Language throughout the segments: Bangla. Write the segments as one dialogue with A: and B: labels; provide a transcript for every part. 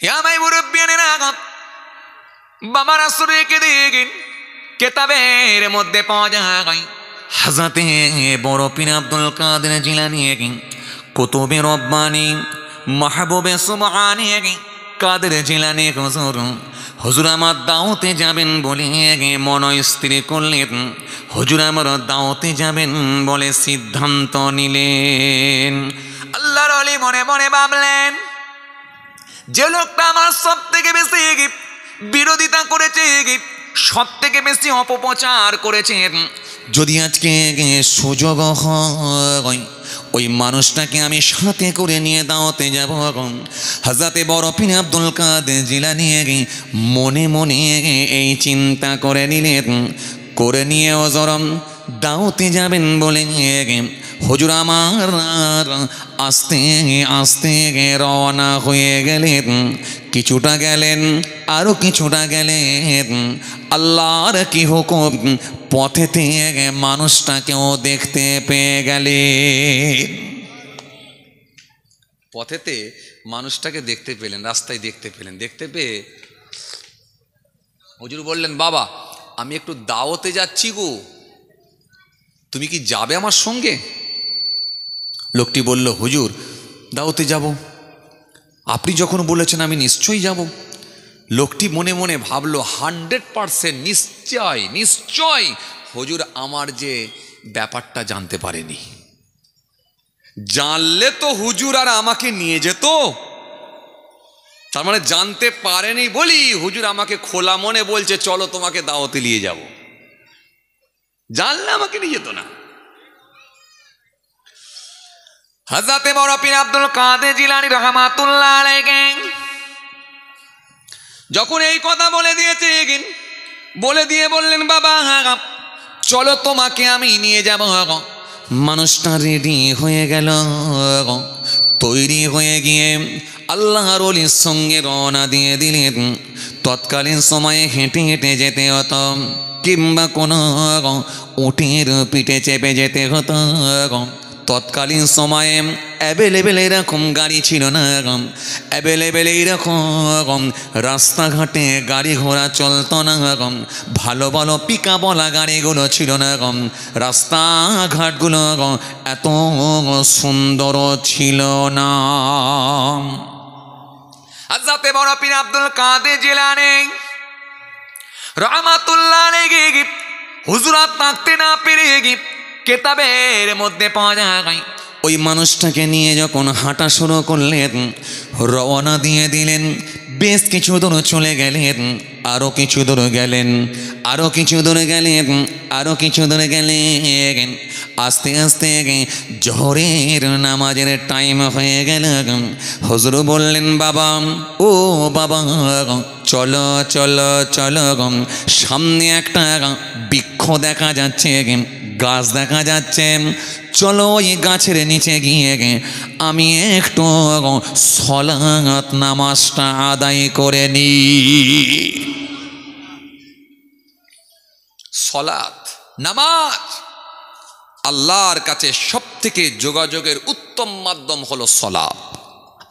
A: আমায় মুরব্বিয়ানেরা বাবার আসরে রেখে দিন কেতাবের মধ্যে পাওয়া যায় হযরতে বড় পীর আব্দুল কাদের জিলানী কুতুবে রব্বানী মাহবুবে সুবহানী কাদের জিলানী হুজুর আমার দাওয়াতে যাবেন বলে মন স্থির করলেন। হুজুর আমার দাওয়াতে যাবেন বলে সিদ্ধান্ত নিলেন। আল্লাহর ওলি মনে মনে ভাবলেন, যে লোকটা আমার সব থেকে বেশি বিরোধিতা করেছে, সব থেকে বেশি অপপ্রচার করেছে, যদি আজকে সুযোগ হয় ওই মানুষটাকে আমি সাথে করে নিয়ে দাওয়াতে যাব। হযরতে বড় পীর আব্দুল কাদের জিলানী মনে মনে এই চিন্তা করে নিলেন। করে নিয়ে ওজরম দাওয়াতে যাবেন বলে হুজুর আমার আস্তে আস্তে রওনা হয়ে গেলেন। কিছুটা গেলেন, আরো কিছুটা গেলেন। আল্লাহর কি হুকুম, পথেতে মানুষটাকেও দেখতে পেয়ে গেলেন। পথেতে মানুষটাকে দেখতে পেলেন, রাস্তায় দেখতে পেলেন। দেখতে পেয়ে হুজুর বললেন, বাবা আমি একটু দাওয়াতে যাচ্ছি গো, তুমি কি যাবে আমার সঙ্গে? লোকটি বলল, হুজুর দাওয়াতে যাব, আপনি যখন বলেছেন আমি নিশ্চয়ই যাব। লোকটি মনে মনে ভাবলো 100% নিশ্চয় নিশ্চয় হুজুর আমার যে ব্যাপারটা জানতে পারেনি। জানলে তো হুজুর আর আমাকে নিয়ে যেত। তার মানে জানতে পারেনি বলি হুজুর আমাকে খোলা মনে বলছে চলো তোমাকে দাওয়াতে নিয়ে যাব। জানলে আমাকে নিয়ে যেত না। হযরতে বড় পীর আব্দুল কাদের জিলানী রাহমাতুল্লাহ আলাইহি যখন এই কথা বলে দিয়েছে, বলে দিয়ে বললেন, বাবা চলো তোমাকে আমি নিয়ে যাব। মানুষটা রেডি হয়ে গেল, তৈরি হয়ে গিয়ে আল্লাহর ওলির সঙ্গে রওনা দিয়ে দিলেন। তৎকালীন সময়ে হেঁটে হেঁটে যেতে হতো, কিংবা কোনো উটের পিঠে চেপে যেতে হতো। তৎকালীন সময়ে অ্যাভেলেবেল এরকম গাড়ি ছিল না, অ্যাভেলেবেল এইরকম রাস্তাঘাটে গাড়ি ঘোড়া চলতো না, ভালো ভালো পিকআপওয়ালা গাড়িগুলো ছিল না, রাস্তাঘাটগুলো এত সুন্দর ছিল না। হযরতে বড় পীর আব্দুল কাদের জিলানী রাহমাতুল্লাহ আলাইহি হুজুর থাকতে না পেরে কেতাবের মধ্যে পাওয়া যায় ওই মানুষটাকে নিয়ে যখন হাঁটা শুরু করলেন, রওনা দিয়ে দিলেন। বেশ কিছু দূর চলে গেলেন, আরো কিছু দূর গেলেন, আরো কিছু দূর গেলেন, আরো কিছু দূর গেলেন। আস্তে আস্তে জোহরের নামাজের টাইম হয়ে গেল। হুজুর বললেন, বাবা ও বাবা চলো চলো চলো, সামনে একটা বৃক্ষ দেখা যাচ্ছে, গাছ দেখা যাচ্ছে, চলো ওই গাছের নিচে গিয়ে আমি একটু সালাত নামাজটা আদায় করে নি। সালাত নামাজ আল্লাহর কাছে সবথেকে যোগাযোগের উত্তম মাধ্যম হলো সালাত।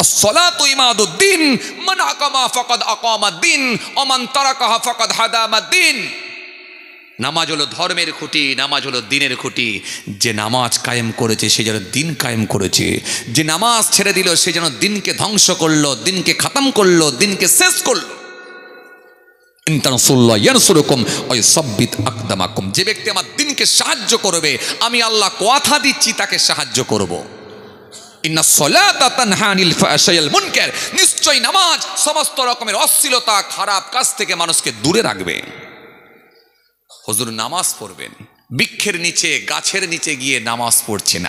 A: আসসালাতু ইমাদুদ্দিন, মান আকামা ফাকাদ আকামাদ্দিন ওয়া মান তারাকাহা ফাকাদ হাদামাদ্দিন। নামাজ হলো ধর্মের খুঁটি, নামাজ হলো দিনের খুঁটি। যে নামাজ কায়েম করেছে সে যেন দিন কায়েম করেছে, যে নামাজ ছেড়ে দিল সে যেন দিনকে ধ্বংস করলো, দিনকে খতম করলো, দিনকে শেষ করলো। ইনতানসুল্লাহ ইয়ানসুরুকুম ওয়া ইউসাব্বিত আকদামাকুম। যে ব্যক্তি আমার দিনকে সাহায্য করবে আমি আল্লাহ কথা দিচ্ছি তাকে সাহায্য করব। ইন্না সলাতা তানহা আনিল ফাহশাই ওয়াল মুনকার। নিশ্চয় নামাজ সমস্ত রকমের অশ্লীলতা খারাপ কাজ থেকে মানুষকে দূরে রাখবে। হুজুর নামাজ পড়বেন, বৃক্ষের নিচে গাছের নিচে গিয়ে নামাজ পড়ছেন।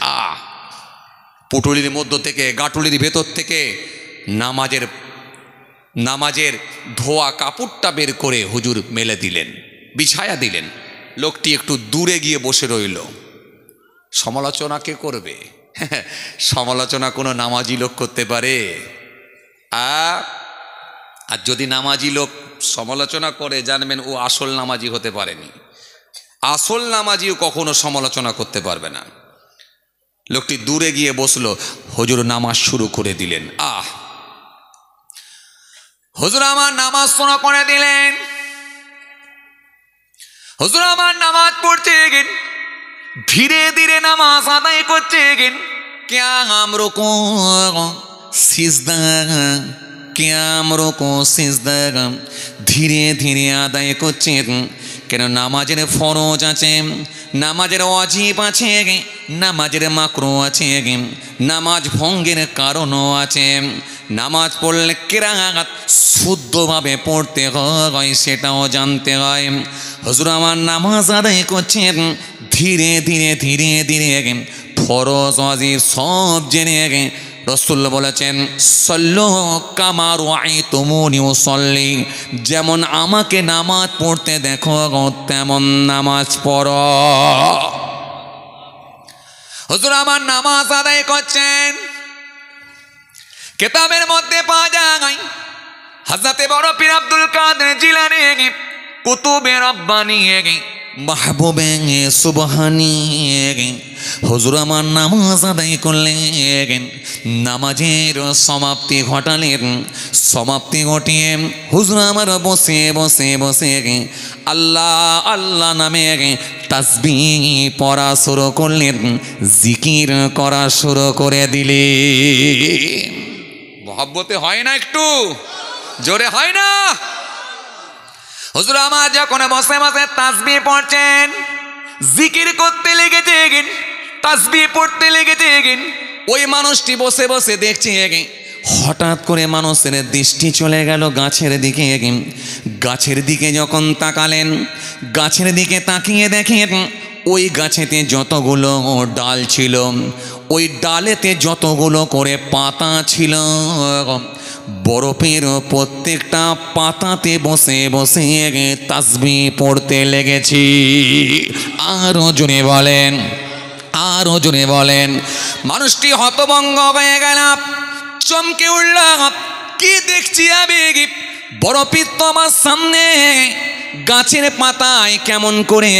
A: পুটুলির মধ্য থেকে গাঁটুলির ভেতর থেকে নামাজের ধোয়া কাপড়টা বের করে হুজুর মেলে দিলেন, বিছায়া দিলেন। লোকটি একটু দূরে গিয়ে বসে রইল। সমালোচনা কে করবে? সমালোচনা কোনো নামাজি লোক করতে পারে? আর যদি নামাজি লোক সমালোচনা করে জানবেন ও আসল নামাজি হতে পারেনি। আসল নামাজিও কখনো সমালোচনা করতে পারবে না। লোকটি দূরে গিয়ে বসলো, হুজুর নামাজ শুরু করে দিলেন। হুজুর আমার নামাজ শুরু করে দিলেন। হুজুর আমার নামাজ পড়ছে গেন, ধীরে ধীরে নামাজ আদায় করছে গেন। কিয়াম রুকু সিজদা, কিয়াম রুকু সিজদা ধীরে ধীরে আদায় করছেন। কেন নামাজের ফরজ আছে, নামাজের ওয়াজিব আছে, নামাজের মাকরু আছে, নামাজ ভঙ্গের কারণও আছে। নামাজ পড়লে কিরাত শুদ্ধভাবে পড়তে হয় সেটাও জানতে হয়। হুজুর আমার নামাজ আদায় করছেন ধীরে ধীরে ধীরে ধীরে, ফরজ ওয়াজিব সব জেনে। রাসূল বলেছেন সল্লু কামা রাআইতুমুনি উসাল্লি, যেমন আমাকে নামাজ পড়তে দেখো তেমন নামাজ পড়ো। হুজুর আমার নামাজ আদায় করছেন। কিতাবের মধ্যে পাওয়া যায় হযরতে বড় পীর আব্দুল কাদের জিলানী কুতুবে রব্বানী মাহবুবে সুবহানী হুজুর আমার নামাজ আদায় করলেন। নামাজের সমাপ্তি ঘটালেন। সমাপ্তি ঘটিয়ে হুজুর আমার বসে বসে বসে আল্লাহ আল্লাহ নামে তাসবিহ পড়া শুরু করলেন, জিকির করা শুরু করে দিলেন। মহব্বতে হয় না, একটু জোরে হয় না? হুজুর আমার যখন বসে বসে তাসবিহ পড়ছেন, জিকির করতে লেগেছেন, তাসবিহ পড়তে লেগেছেন, ওই মানুষটি বসে বসে দেখছে। হঠাৎ করে মানুষের দৃষ্টি চলে গেল গাছের দিকে। গাছের দিকে যখন তাকালেন, গাছের দিকে তাকিয়ে দেখেন ওই গাছেতে যতগুলো ডাল ছিল, ওই ডালেতে যতগুলো করে পাতা ছিল, বরফের প্রত্যেকটা পাতাতে বসে বসে তাসবিহ পড়তে লেগেছি। আরো জোরে বলেন, আরো জোরে বলেন। মানুষটি হতভম্ব হয়ে গেল, চমকে উঠল। কি দেখছি আমি? বরফের তো আমার সামনে, গাছের পাতায় কেমন করে,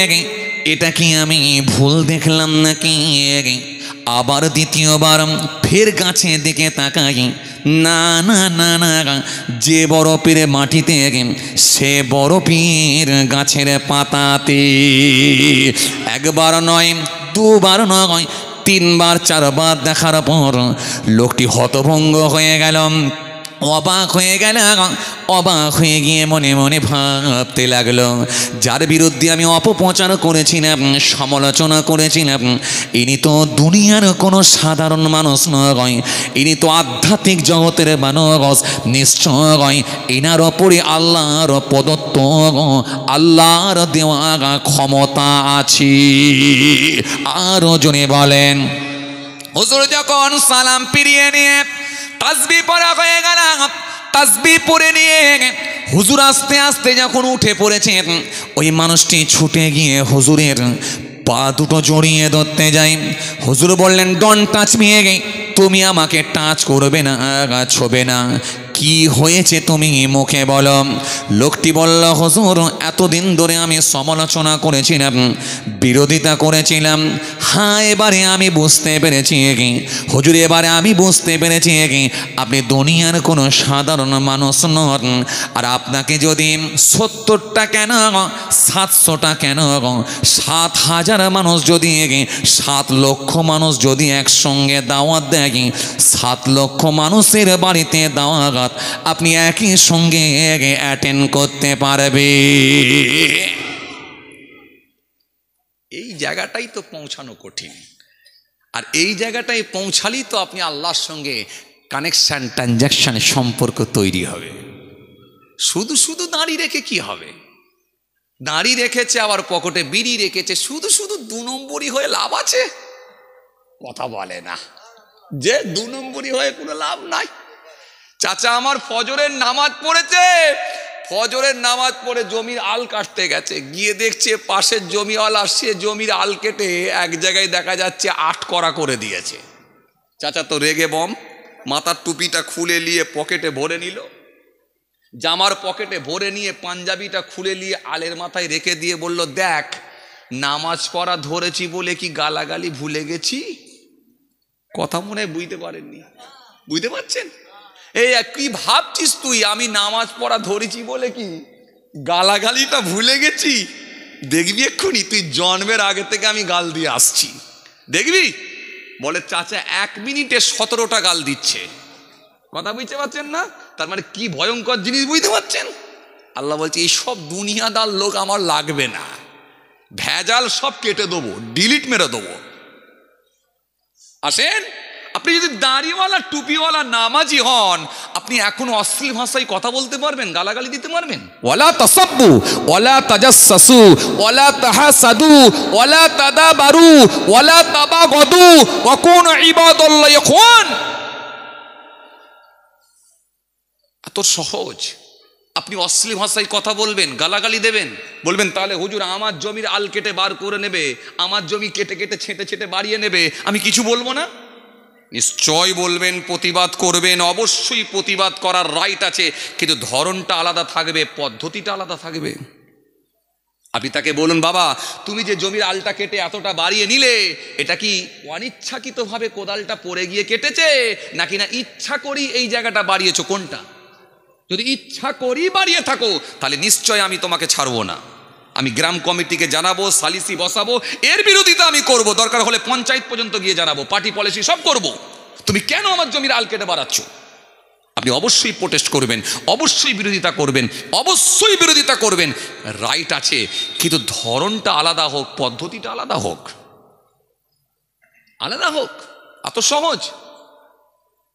A: এটা কি আমি ভুল দেখলাম নাকি? আবার দ্বিতীয়বার ফের গাছের দিকে তাকাই, না না না না, যে বরফের মাটিতে সে বরফের গাছের পাতাতে। একবার নয়, দুবার নয়, তিনবার চারবার দেখার পর লোকটি হতভম্ব হয়ে গেল, অবাক হয়ে গেল। অবাক হয়ে গিয়ে মনে মনে ভাবতে লাগলো, যার বিরুদ্ধে আমি অপপ্রচার করেছিলাম, সমালোচনা করেছিলাম, ইনি তো দুনিয়ার কোনো সাধারণ মানুষ নয়, ইনি তো আধ্যাত্মিক জগতের মানুষ। নিশ্চয় এনার ওপরে আল্লাহর প্রদত্ত, আল্লাহর দেওয়া ক্ষমতা আছে। আরো জনে বলেন। হুজুর যখন সালাম ফিরিয়ে নিয়ে তাসবিহ পড়া হয়ে গেল, তাসবিহ পড়ে নিয়ে হুজুর আস্তে আস্তে যখন উঠে পড়েছেন, ওই মানুষটি ছুটে গিয়ে হুজুরের পা দুটো জড়িয়ে ধরতে যাই। হুজুর বললেন, ডোন্ট টাচ মি, তুমি আমাকে টাচ করবে না, ছোবে না। কি হয়েছে তুমি মুখে বলো। লোকটি বলল, হুজুর এতদিন ধরে আমি সমালোচনা করেছিলাম, বিরোধিতা করেছিলাম, হ্যাঁ এবারে আমি বুঝতে পেরেছি হুজুর, এবারে আমি বুঝতে পেরেছি আপনি দুনিয়ার কোনো সাধারণ মানুষ নন। আর আপনাকে যদি 70টা কেন 700টা কেন 7,000 মানুষ যদি 7 লক্ষ মানুষ যদি একসঙ্গে দাওয়াত দেয়, 7 লক্ষ মানুষের বাড়িতে দাওয়াত আপনি একই সঙ্গে অ্যাটেন্ড করতে পারবে। এই জায়গাটাই তো পৌঁছানো কঠিন। আর এই জায়গাটায় পৌঁছালেই তো আপনি আল্লাহর সঙ্গে কানেকশন, ট্রানজাকশন, সম্পর্ক তৈরি হবে। শুধু শুধু দাঁড়িয়ে রেখে কি হবে? দাঁড়িয়ে রেখেছে, আবার পকেটে বিড়ি রেখেছে, শুধু শুধু 2 নম্বরই হয়ে লাভ আছে? কথা বলে না যে 2 নম্বরই হয়ে কোনো লাভ নাই। চাচা আমার ফজরের নামাজ পড়েছে, ফজরের নামাজ পড়ে জমির আল কাটতে গেছে, গিয়ে দেখছে পাশের জমিওয়ালা সে জমির আল কেটে এক জায়গায় দেখা যাচ্ছে 8 করা করে দিয়েছে। চাচা তো রেগে বম, মাথার টুপিটা খুলে নিয়ে পকেটে ভরে নিল, জামার পকেটে ভরে নিয়ে পাঞ্জাবিটা খুলে নিয়ে আলের মাথায় রেখে দিয়ে বলল, দেখ নামাজ পড়া ধরেছি বলে কি গালাগালি ভুলে গেছি। কথা মনে বুঝতে পারেননি? বুঝতে পারছেন? এই কি ভাবছিস তুই আমি নামাজ পড়া ধরেছি বলে কি গালাগালিটা ভুলে গেছি? দেখবি এক্ষুনি তুই জন্মের আগে থেকে আমি গাল দিয়ে আসছি, দেখবি। বলে চাচা 1 মিনিটে 17টা গাল দিচ্ছে। কথা বুঝতে পারছেন না? তার মানে কি ভয়ঙ্কর জিনিস বুঝতে পারছেন? আল্লাহ বলছে এইসব দুনিয়াদার লোক আমার লাগবে না, ভেজাল সব কেটে দেবো, ডিলিট মেরে দেবো। আসেন, আপনি যদি দাড়িওয়ালা টুপিওয়ালা নামাজি হন, আপনি এখন অশ্লীল ভাষায় কথা বলতে পারবেন, গালাগালি দিতে পারবেন। ওয়ালা তাসাব্বু ওয়ালা তাজাসসু ওয়ালা তাহাসাদু ওয়ালা তাদাবারু ওয়ালা তাবাগাদু ওয়া কুনু ইবাদাল্লাহি ইখওয়ান। এত সহজ। আপনি অশ্লীল ভাষায় কথা বলবেন, গালাগালি দেবেন, বলবেন তাহলে হুজুর আমার জমির আল কেটে বার করে নেবে, আমার জমি কেটে কেটে ছেঁটে ছেঁটে বাড়িয়ে নেবে, আমি কিছু বলবো না? নিশ্চয় বলবেন, প্রতিবাদ করবেন, অবশ্যই প্রতিবাদ করার রাইট আছে, কিন্তু ধরনটা আলাদা থাকবে, পদ্ধতিটা আলাদা থাকবে। আপনি তাকে বলুন, বাবা তুমি যে জমির আলটা কেটে এতটা বাড়িয়ে নিলে, এটা কি অনিচ্ছাকৃতভাবে কোদালটা পড়ে গিয়ে কেটেছে, নাকি না ইচ্ছা করি এই জায়গাটা বাড়িয়েছো, কোনটা? যদি ইচ্ছা করি বাড়িয়ে থাকো তাহলে নিশ্চয় আমি তোমাকে ছাড়বো না, আমি গ্রাম কমিটিকে জানাবো, সালিসি বসাবো, এর বিরোধিতা আমি করব, দরকার হলে পঞ্চায়েত পর্যন্ত গিয়ে জানাবো, পার্টি পলিসি সব করব। তুমি কেন আমার জমির আল কেটে বাড়াচ্ছ? আপনি অবশ্যই প্রোটেস্ট করবেন, অবশ্যই বিরোধিতা করবেন, অবশ্যই বিরোধিতা করবেন, রাইট আছে, কিন্তু ধরনটা আলাদা হোক, পদ্ধতিটা আলাদা হোক, আলাদা হোক। এত সহজ।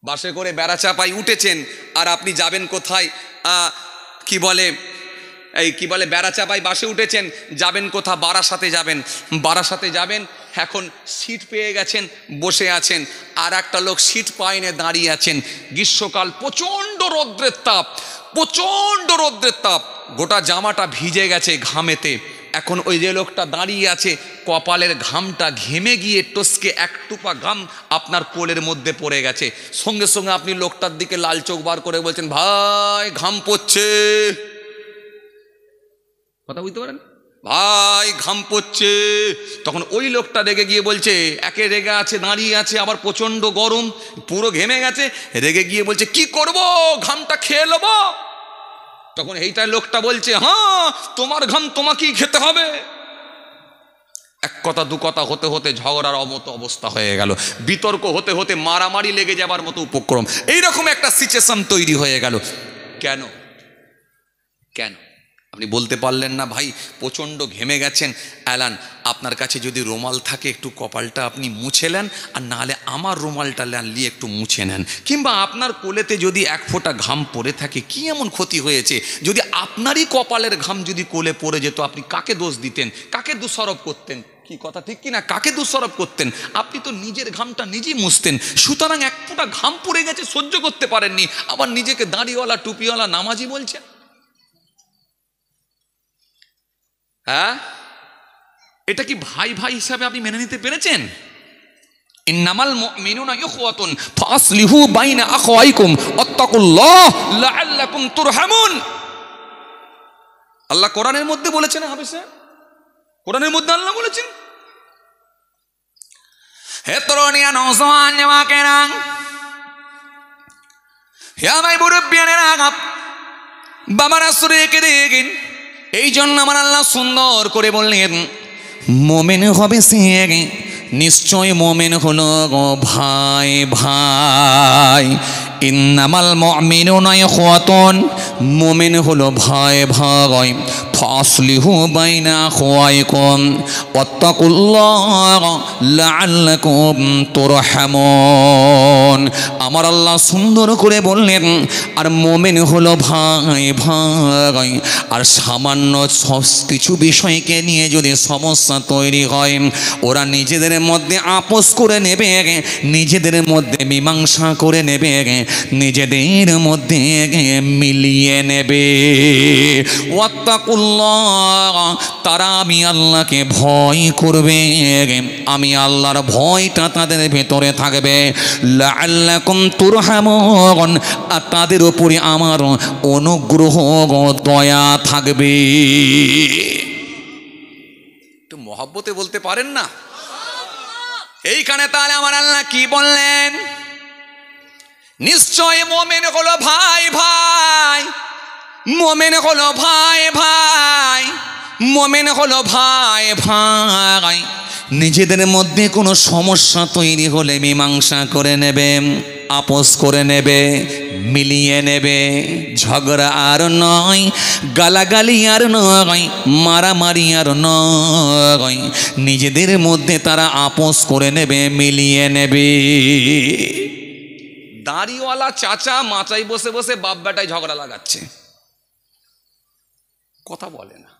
A: বাসে করে বেড়া চাপাই উঠেছেন, আর আপনি যাবেন কোথায়, কি বলে বেড়া চাপাই বাসে উঠেছেন, যাবেন কোথা, বারাসাতে যাবেন, বারাসাতে যাবেন, এখন সিট পেয়ে গেছেন, বসে আছেন, আর একটা লোক সিট পায়নি, দাঁড়িয়ে আছেন, গ্রীষ্মকাল, প্রচণ্ড রৌদ্রের তাপ, প্রচণ্ড রৌদ্রের তাপ, গোটা জামাটা ভিজে গেছে ঘামেতে। এখন ওই যে লোকটা দাঁড়িয়ে আছে, কপালের ঘামটা ঘেমে গিয়ে টসকে এক টুপা ঘাম আপনার কোলের মধ্যে পড়ে গেছে, সঙ্গে সঙ্গে আপনি লোকটার দিকে লাল চোখ বার করে বলছেন, ভাই ঘাম পড়ছে। কথা বুঝতে পারেন? ভাই ঘাম পড়ছে। তখন ওই লোকটা রেগে গিয়ে বলছে, একে রেগে আছে, দাঁড়িয়ে আছে, আবার প্রচণ্ড গরম, পুরো ঘেমে গেছে, রেগে গিয়ে বলছে কি করব, ঘামটা খেয়ে নেব। তখন এইটাই লোকটা বলছে, হ্যাঁ তোমার ঘাম তোমাকেই খেতে হবে। এক কথা দু কথা হতে হতে ঝগড়ার মতো অবস্থা হয়ে গেল, বিতর্ক হতে হতে মারামারি লেগে যাবার মতো উপক্রম, এইরকম একটা সিচুয়েশন তৈরি হয়ে গেল। কেন? কেন? আপনি বলতে পারলেন না, ভাই প্রচণ্ড ঘেমে গেছেন, অ্যালান আপনার কাছে যদি রুমাল থাকে একটু কপালটা আপনি মুছে নেন, আর নাহলে আমার রুমালটা নিয়ে একটু মুছে নেন, কিংবা আপনার কোলেতে যদি এক ফোঁটা ঘাম পড়ে থাকে কি এমন ক্ষতি হয়েছে? যদি আপনারই কপালের ঘাম যদি কোলে পড়ে যেত, আপনি কাকে দোষ দিতেন, কাকে দোষারোপ করতেন? কি কথা ঠিক কিনা? কাকে দোষারোপ করতেন? আপনি তো নিজের ঘামটা নিজেই মুছতেন। সুতরাং এক ফোঁটা ঘাম পড়ে গেছে, সহ্য করতে পারেননি, আবার নিজেকে দাড়িওয়ালা টুপিওয়ালা নামাজি বলছেন। হ্যাঁ, এটা কি ভাই ভাই হিসাবে আপনি মেনে নিতে পেরেছেন? ইন্নামাল মুমিনুনা ইখওয়াতুন ফাসলিহু বাইনা আখওয়াইকুম ওয়াত্তাকুল্লাহ লাআল্লাকুম তুরহামুন। আল্লাহ কোরআনের মধ্যে বলেছেন, হাবিসে কোরআনের মধ্যে আল্লাহ বলেছেন, হে তরুণিয়া নওজওয়ান জওয়াকেরা, হে ভাই মুরব্বিয়ানেরা, বাবারা সুরেকে দেখেন। এই জন্য আমার আল্লাহ সুন্দর করে বললেন, মোমেন হবে সে নিশ্চয় মোমেন হলো ভাই ভাই। ইন্নামাল মুমিনুনা ইখওয়াতুন, মোমেন হলো ভাই ভাই। ফাসলিহু বাইনা আখওয়াইকুম ওয়াত্তাকুল্লাহ লাআল্লাকুম তুরহামুন। আমার আল্লাহ সুন্দর করে বললেন, আর মোমেন হলো ভাই ভাই। আর সামান্য কিছু বিষয়কে নিয়ে যদি সমস্যা তৈরি হয়, ওরা নিজেদের মধ্যে আপোষ করে নেবে, নিজেদের মধ্যে মীমাংসা করে নেবে, নিজেদের মধ্যে মিলিয়ে নেবে। ওয়াত্তাকুল্লাহ, তারা আমি আল্লাহকে ভয় করবে, আমি আল্লাহর ভয়টা তাদের ভেতরে থাকবে। লাআল্লাকুম তুরহামুন, আর তাদের উপরে আমার অনুগ্রহ দয়া থাকবে। একটু মহব্বতে বলতে পারেন না? এইখানে তাহলে আমার আল্লাহ কি বললেন? নিশ্চয় মোমেন হলো ভাই ভাই, মোমেন হলো ভাই ভাই, মোমেন হলো ভাই ভাই। নিজেদের মধ্যে কোনো সমস্যা তৈরি হলে মীমাংসা করে নেবে, আপোষ করে নেবে, মিলিয়ে নেবে। ঝগড়া আর নয়, গালাগালি আর নয়, মারামারি আর নয়, নিজেদের মধ্যে তারা আপোষ করে নেবে, মিলিয়ে নেবে। দাড়িওয়ালা চাচা মাচাই বসে বসে বাপ বেটায় ঝগড়া লাগাচ্ছে, কথা বলে না,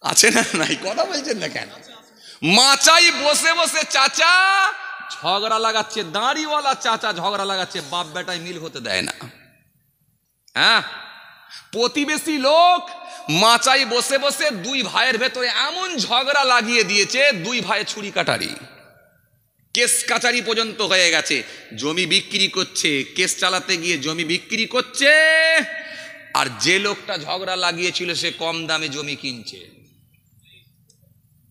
A: আছে না নাই? কথা বলছেন না কেন? মাচাই বসে বসে চাচা ঝগড়া লাগাচ্ছে, দাড়িওয়ালা চাচা ঝগড়া লাগাচ্ছে, বাপ বেটায় মিল হতে দেয় না। হ্যাঁ, প্রতিবেশী লোক মাচাই বসে বসে দুই ভাইয়ের ভেতরে এমন ঝগড়া লাগিয়ে দিয়েছে, দুই ভাই ছুরি কাটারি, কেস কাচারি পর্যন্ত হয়ে গেছে। জমি বিক্রি করছে, কেস চালাতে গিয়ে জমি বিক্রি করছে, আর যে লোকটা ঝগড়া লাগিয়েছিল সে কম দামে জমি কিনছে।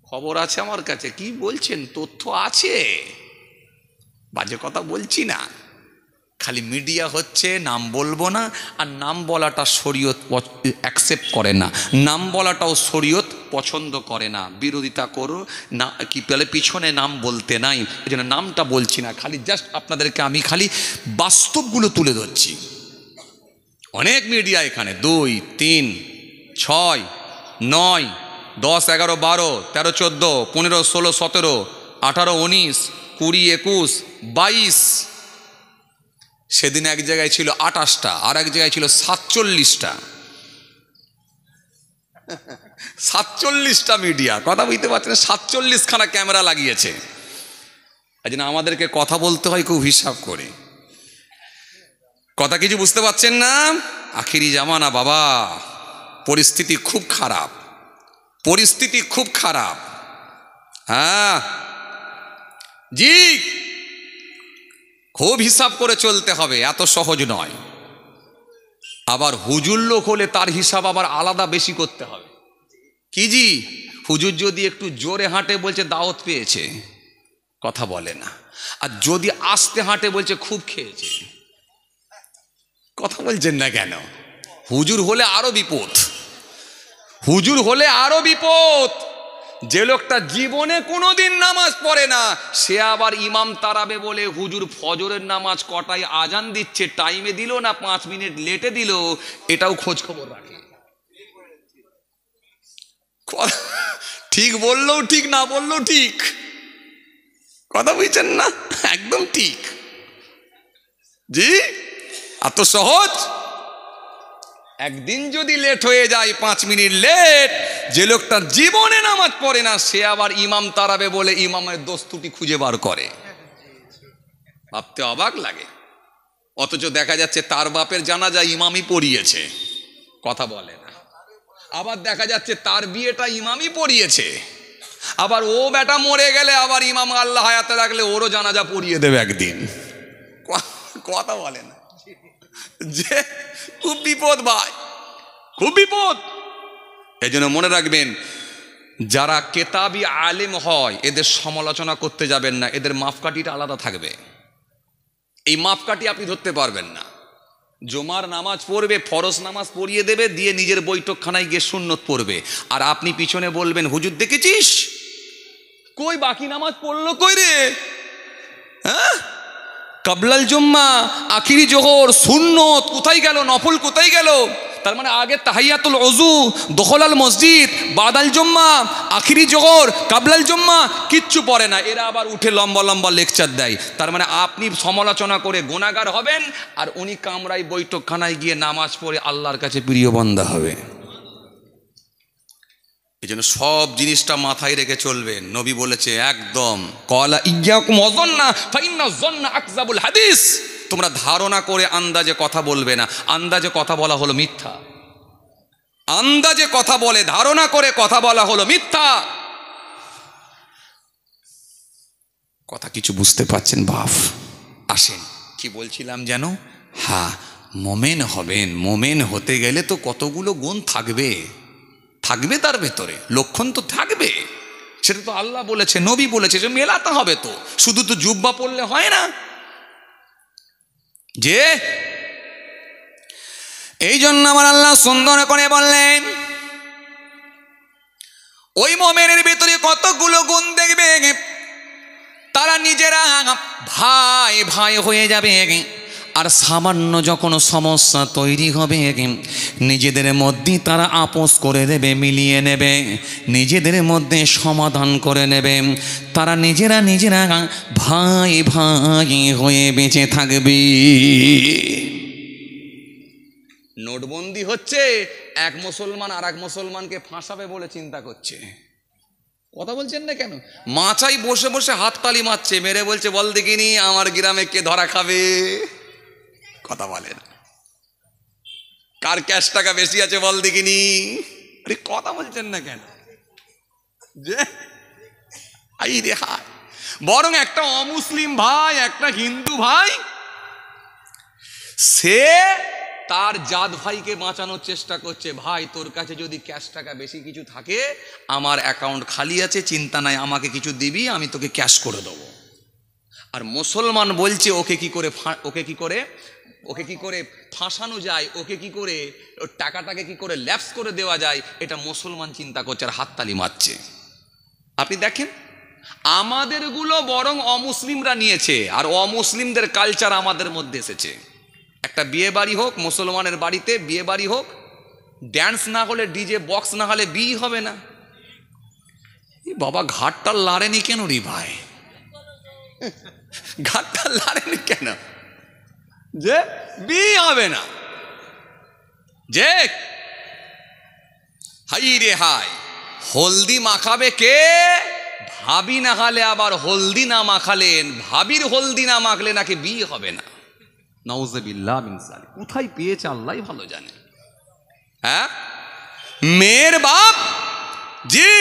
A: খবর আছে আমার কাছে, কি বলছেন? তথ্য আছে, বাজে কথা বলছি না। খালি মিডিয়া হচ্ছে, নাম বলবো না, আর নাম বলাটা শরীয়ত অ্যাকসেপ্ট করে না, নাম বলাটাও শরীয়ত পছন্দ করে না। বিরোধিতা করো না, কি পেলে পিছনে নাম বলতে নাই, এই জন্য নামটা বলছি না। খালি জাস্ট আপনাদেরকে আমি খালি বাস্তবগুলো তুলে ধরছি। অনেক মিডিয়া এখানে 2, 3, 6, 9, 10, 11, 12, 13, 14, 15, 16, 17, 18, 19, 20, 21, 22। সেদিন এক জায়গায় ছিল 28টা, আর এক জায়গায় ছিল 47টা। 47টা মিডিয়া, কথা বুঝতে পারছেন? 47খানা ক্যামেরা লাগিয়েছে। এই জন্য আমাদেরকে কথা বলতে হয় খুব হিসাব করে। কথা কিছু বুঝতে পারছেন না? আখিরি জামানা বাবা, পরিস্থিতি খুব খারাপ, পরিস্থিতি খুব খারাপ। হ্যাঁ জি, খুব হিসাব করে চলতে হবে, এত সহজ নয়। আবার হুজুর লোক হলে তার হিসাব আবার আলাদা বেশি করতে হবে। কি জি, হুজুর যদি একটু জোরে হাঁটে বলছে দাওয়াত পেয়েছে, কথা বলে না। আর যদি আস্তে হাঁটে বলছে খুব খেয়েছে, কথা বলছেন না কেন? হুজুর হলে আরো বিপদ, হুজুর হলে আরো বিপদ। যে লোকটা জীবনে কোনোদিন নামাজ পড়ে না, সে আবার ইমাম তারাবে বলে হুজুর ফজরের নামাজ কটায় আজান দিচ্ছে, টাইমে দিল না 5 মিনিট লেটে দিল, এটাও খোঁজ খবর রাখে। ঠিক বললেও ঠিক, না বললেও ঠিক, কথা বুঝছেন না? একদম ঠিক জি, এত সহজ। একদিন যদি লেট হয়ে যায়, 5 মিনিট লেট, যে লোকটা জীবনে নামাজ পড়ে না সে আবার ইমাম তারাবে বলে ইমামের দোষ ত্রুটি খুঁজে বার করে। ভাবতে অবাক লাগে। অথচ দেখা যাচ্ছে তার বাপের জানাজা ইমামই পড়িয়েছে, কথা বলে না। আবার দেখা যাচ্ছে তার বিয়েটা ইমামই পড়িয়েছে, আবার ও বেটা মরে গেলে আবার ইমাম আল্লাহ হায়াতে রাখলে ওরও জানাজা পড়িয়ে দেবে একদিন, কথা বলে না। যে খুব বিপদ ভাই, খুব বিপদ। এই জন্য মনে রাখবেন, যারা কেতাবি আলেম হয় এদের সমালোচনা করতে যাবেন না, এদের মাপকাঠিটা আলাদা থাকবে। এই মাপকাঠি আপনি ধরতে পারবেন না। জুমার নামাজ পড়বে, ফরজ নামাজ পড়িয়ে দেবে, দিয়ে নিজের বৈঠকখানায় গিয়ে সুন্নত পড়বে, আর আপনি পিছনে বলবেন হুজুর দেখেছিস কই বাকি নামাজ পড়লো কই রে? হ্যাঁ, কাবলাল জুম্মা, আখিরি জোহর, সুন্নত কোথায় গেল, নফল কোথায় গেল? তার মানে আগে তাহিয়াতুল ওযু, দখলাল মসজিদ, বাদাল জুম্মা, আখিরি জোহর, কাবলাল জুম্মা কিচ্ছু পড়ে না। এরা আবার উঠে লম্বা লম্বা লেকচার দেয়। তার মানে আপনি সমালোচনা করে গুনাহগার হবেন, আর উনি কামরায় বৈঠকখানায় গিয়ে নামাজ পড়ে আল্লাহর কাছে প্রিয় বান্দা হবে। এই জন্য সব জিনিসটা মাথায় রেখে চলবেন। নবী বলেছে একদম, ক্বালা ইয়্যাকুম ওয়াযন্না ফাইন্না যন্না আকযাবুল হাদিস। তোমরা ধারণা করে আন্দাজে কথা বলবে না, আন্দাজে কথা বলা হলো মিথ্যা। আন্দাজে কথা বলে ধারণা করে কথা বলা হলো মিথ্যা। কথা কিছু বুঝতে পারছেন বাপ? আসেন, কি বলছিলাম যেন? হ্যাঁ, মোমেন হবেন। মোমেন হতে গেলে তো কতগুলো গুণ থাকবে, থাকবে তার ভেতরে, লক্ষণ তো থাকবে। সেটা তো আল্লাহ বলেছে, নবী বলেছে, যে মেলাতে হবে। তো শুধু তো জুব্বা পড়লে হয় না। যে এই জন্য আমার আল্লাহ সুন্দর করে বললেন, ওই মুমিনের ভিতরে কতগুলো গুণ দেখবে, তারা নিজেরা ভাই ভাই হয়ে যাবে, আর সামান্য যখন সমস্যা তৈরি হবে নিজেদের মধ্যে তারা আপোষ করে দেবে, মিলিয়ে নেবে, নিজেদের মধ্যে সমাধান করে নেবে, তারা নিজেরা নিজেরা ভাই ভাই হয়ে বেঁচে থাকবে। নোটবন্দি হচ্ছে, এক মুসলমান আর এক মুসলমানকে ফাঁসাবে বলে চিন্তা করছে। কথা বলছেন না কেন? মাচাই বসে বসে হাততালি মারছে, মেরে বলছে বল দেখিনি আমার গ্রামে কে ধরা খাবে। কথা বলেন, কার ক্যাশ টাকা বেশি আছে বল দেখিনি। আরে কথা বলছেন না কেন? যে আই রে হায়, বরং একটা অমুসলিম ভাই, একটা হিন্দু ভাই, সে তার জাত ভাইকে বাঁচানোর চেষ্টা করছে, ভাই তোর কাছে যদি ক্যাশ টাকা বেশি কিছু থাকে, আমার অ্যাকাউন্ট খালি আছে, চিন্তা নাই, আমাকে কিছু দিবি, আমি তোকে ক্যাশ করে দেবো। আর মুসলমান বলছে ওকে কি করে ফাঁসানো যায়, ওকে কি করে টাকাটাকে কি করে ল্যাপস করে দেওয়া যায়, এটা মুসলমান চিন্তা করছে আর হাততালি মারছে। আপনি দেখেন, আমাদেরগুলো বরং অমুসলিমরা নিয়েছে, আর অমুসলিমদের কালচার আমাদের মধ্যে এসেছে। একটা বিয়ে বাড়ি হোক, মুসলমানের বাড়িতে বিয়ে বাড়ি হোক, ড্যান্স না হলে, ডিজে বক্স না হলে বিয়ে হবে না। বাবা ঘাটটা লাড়েনি কেন রে ভাই? ঘাটটা লাড়েনি কেন? যে বিয়ে হবে না। যে হাই রে হাই, হলদি মাখাবে কে? ভাবি না খালে, আবার হলদি না মাখালেন, ভাবির হলদি না মাখলে নাকি বিয়ে হবে না। নাউজুবিল্লাহ মিন যালিক। কোথায় পেয়েছে আল্লাহই ভালো জানে। হ্যাঁ, মেয়ের বাপ জি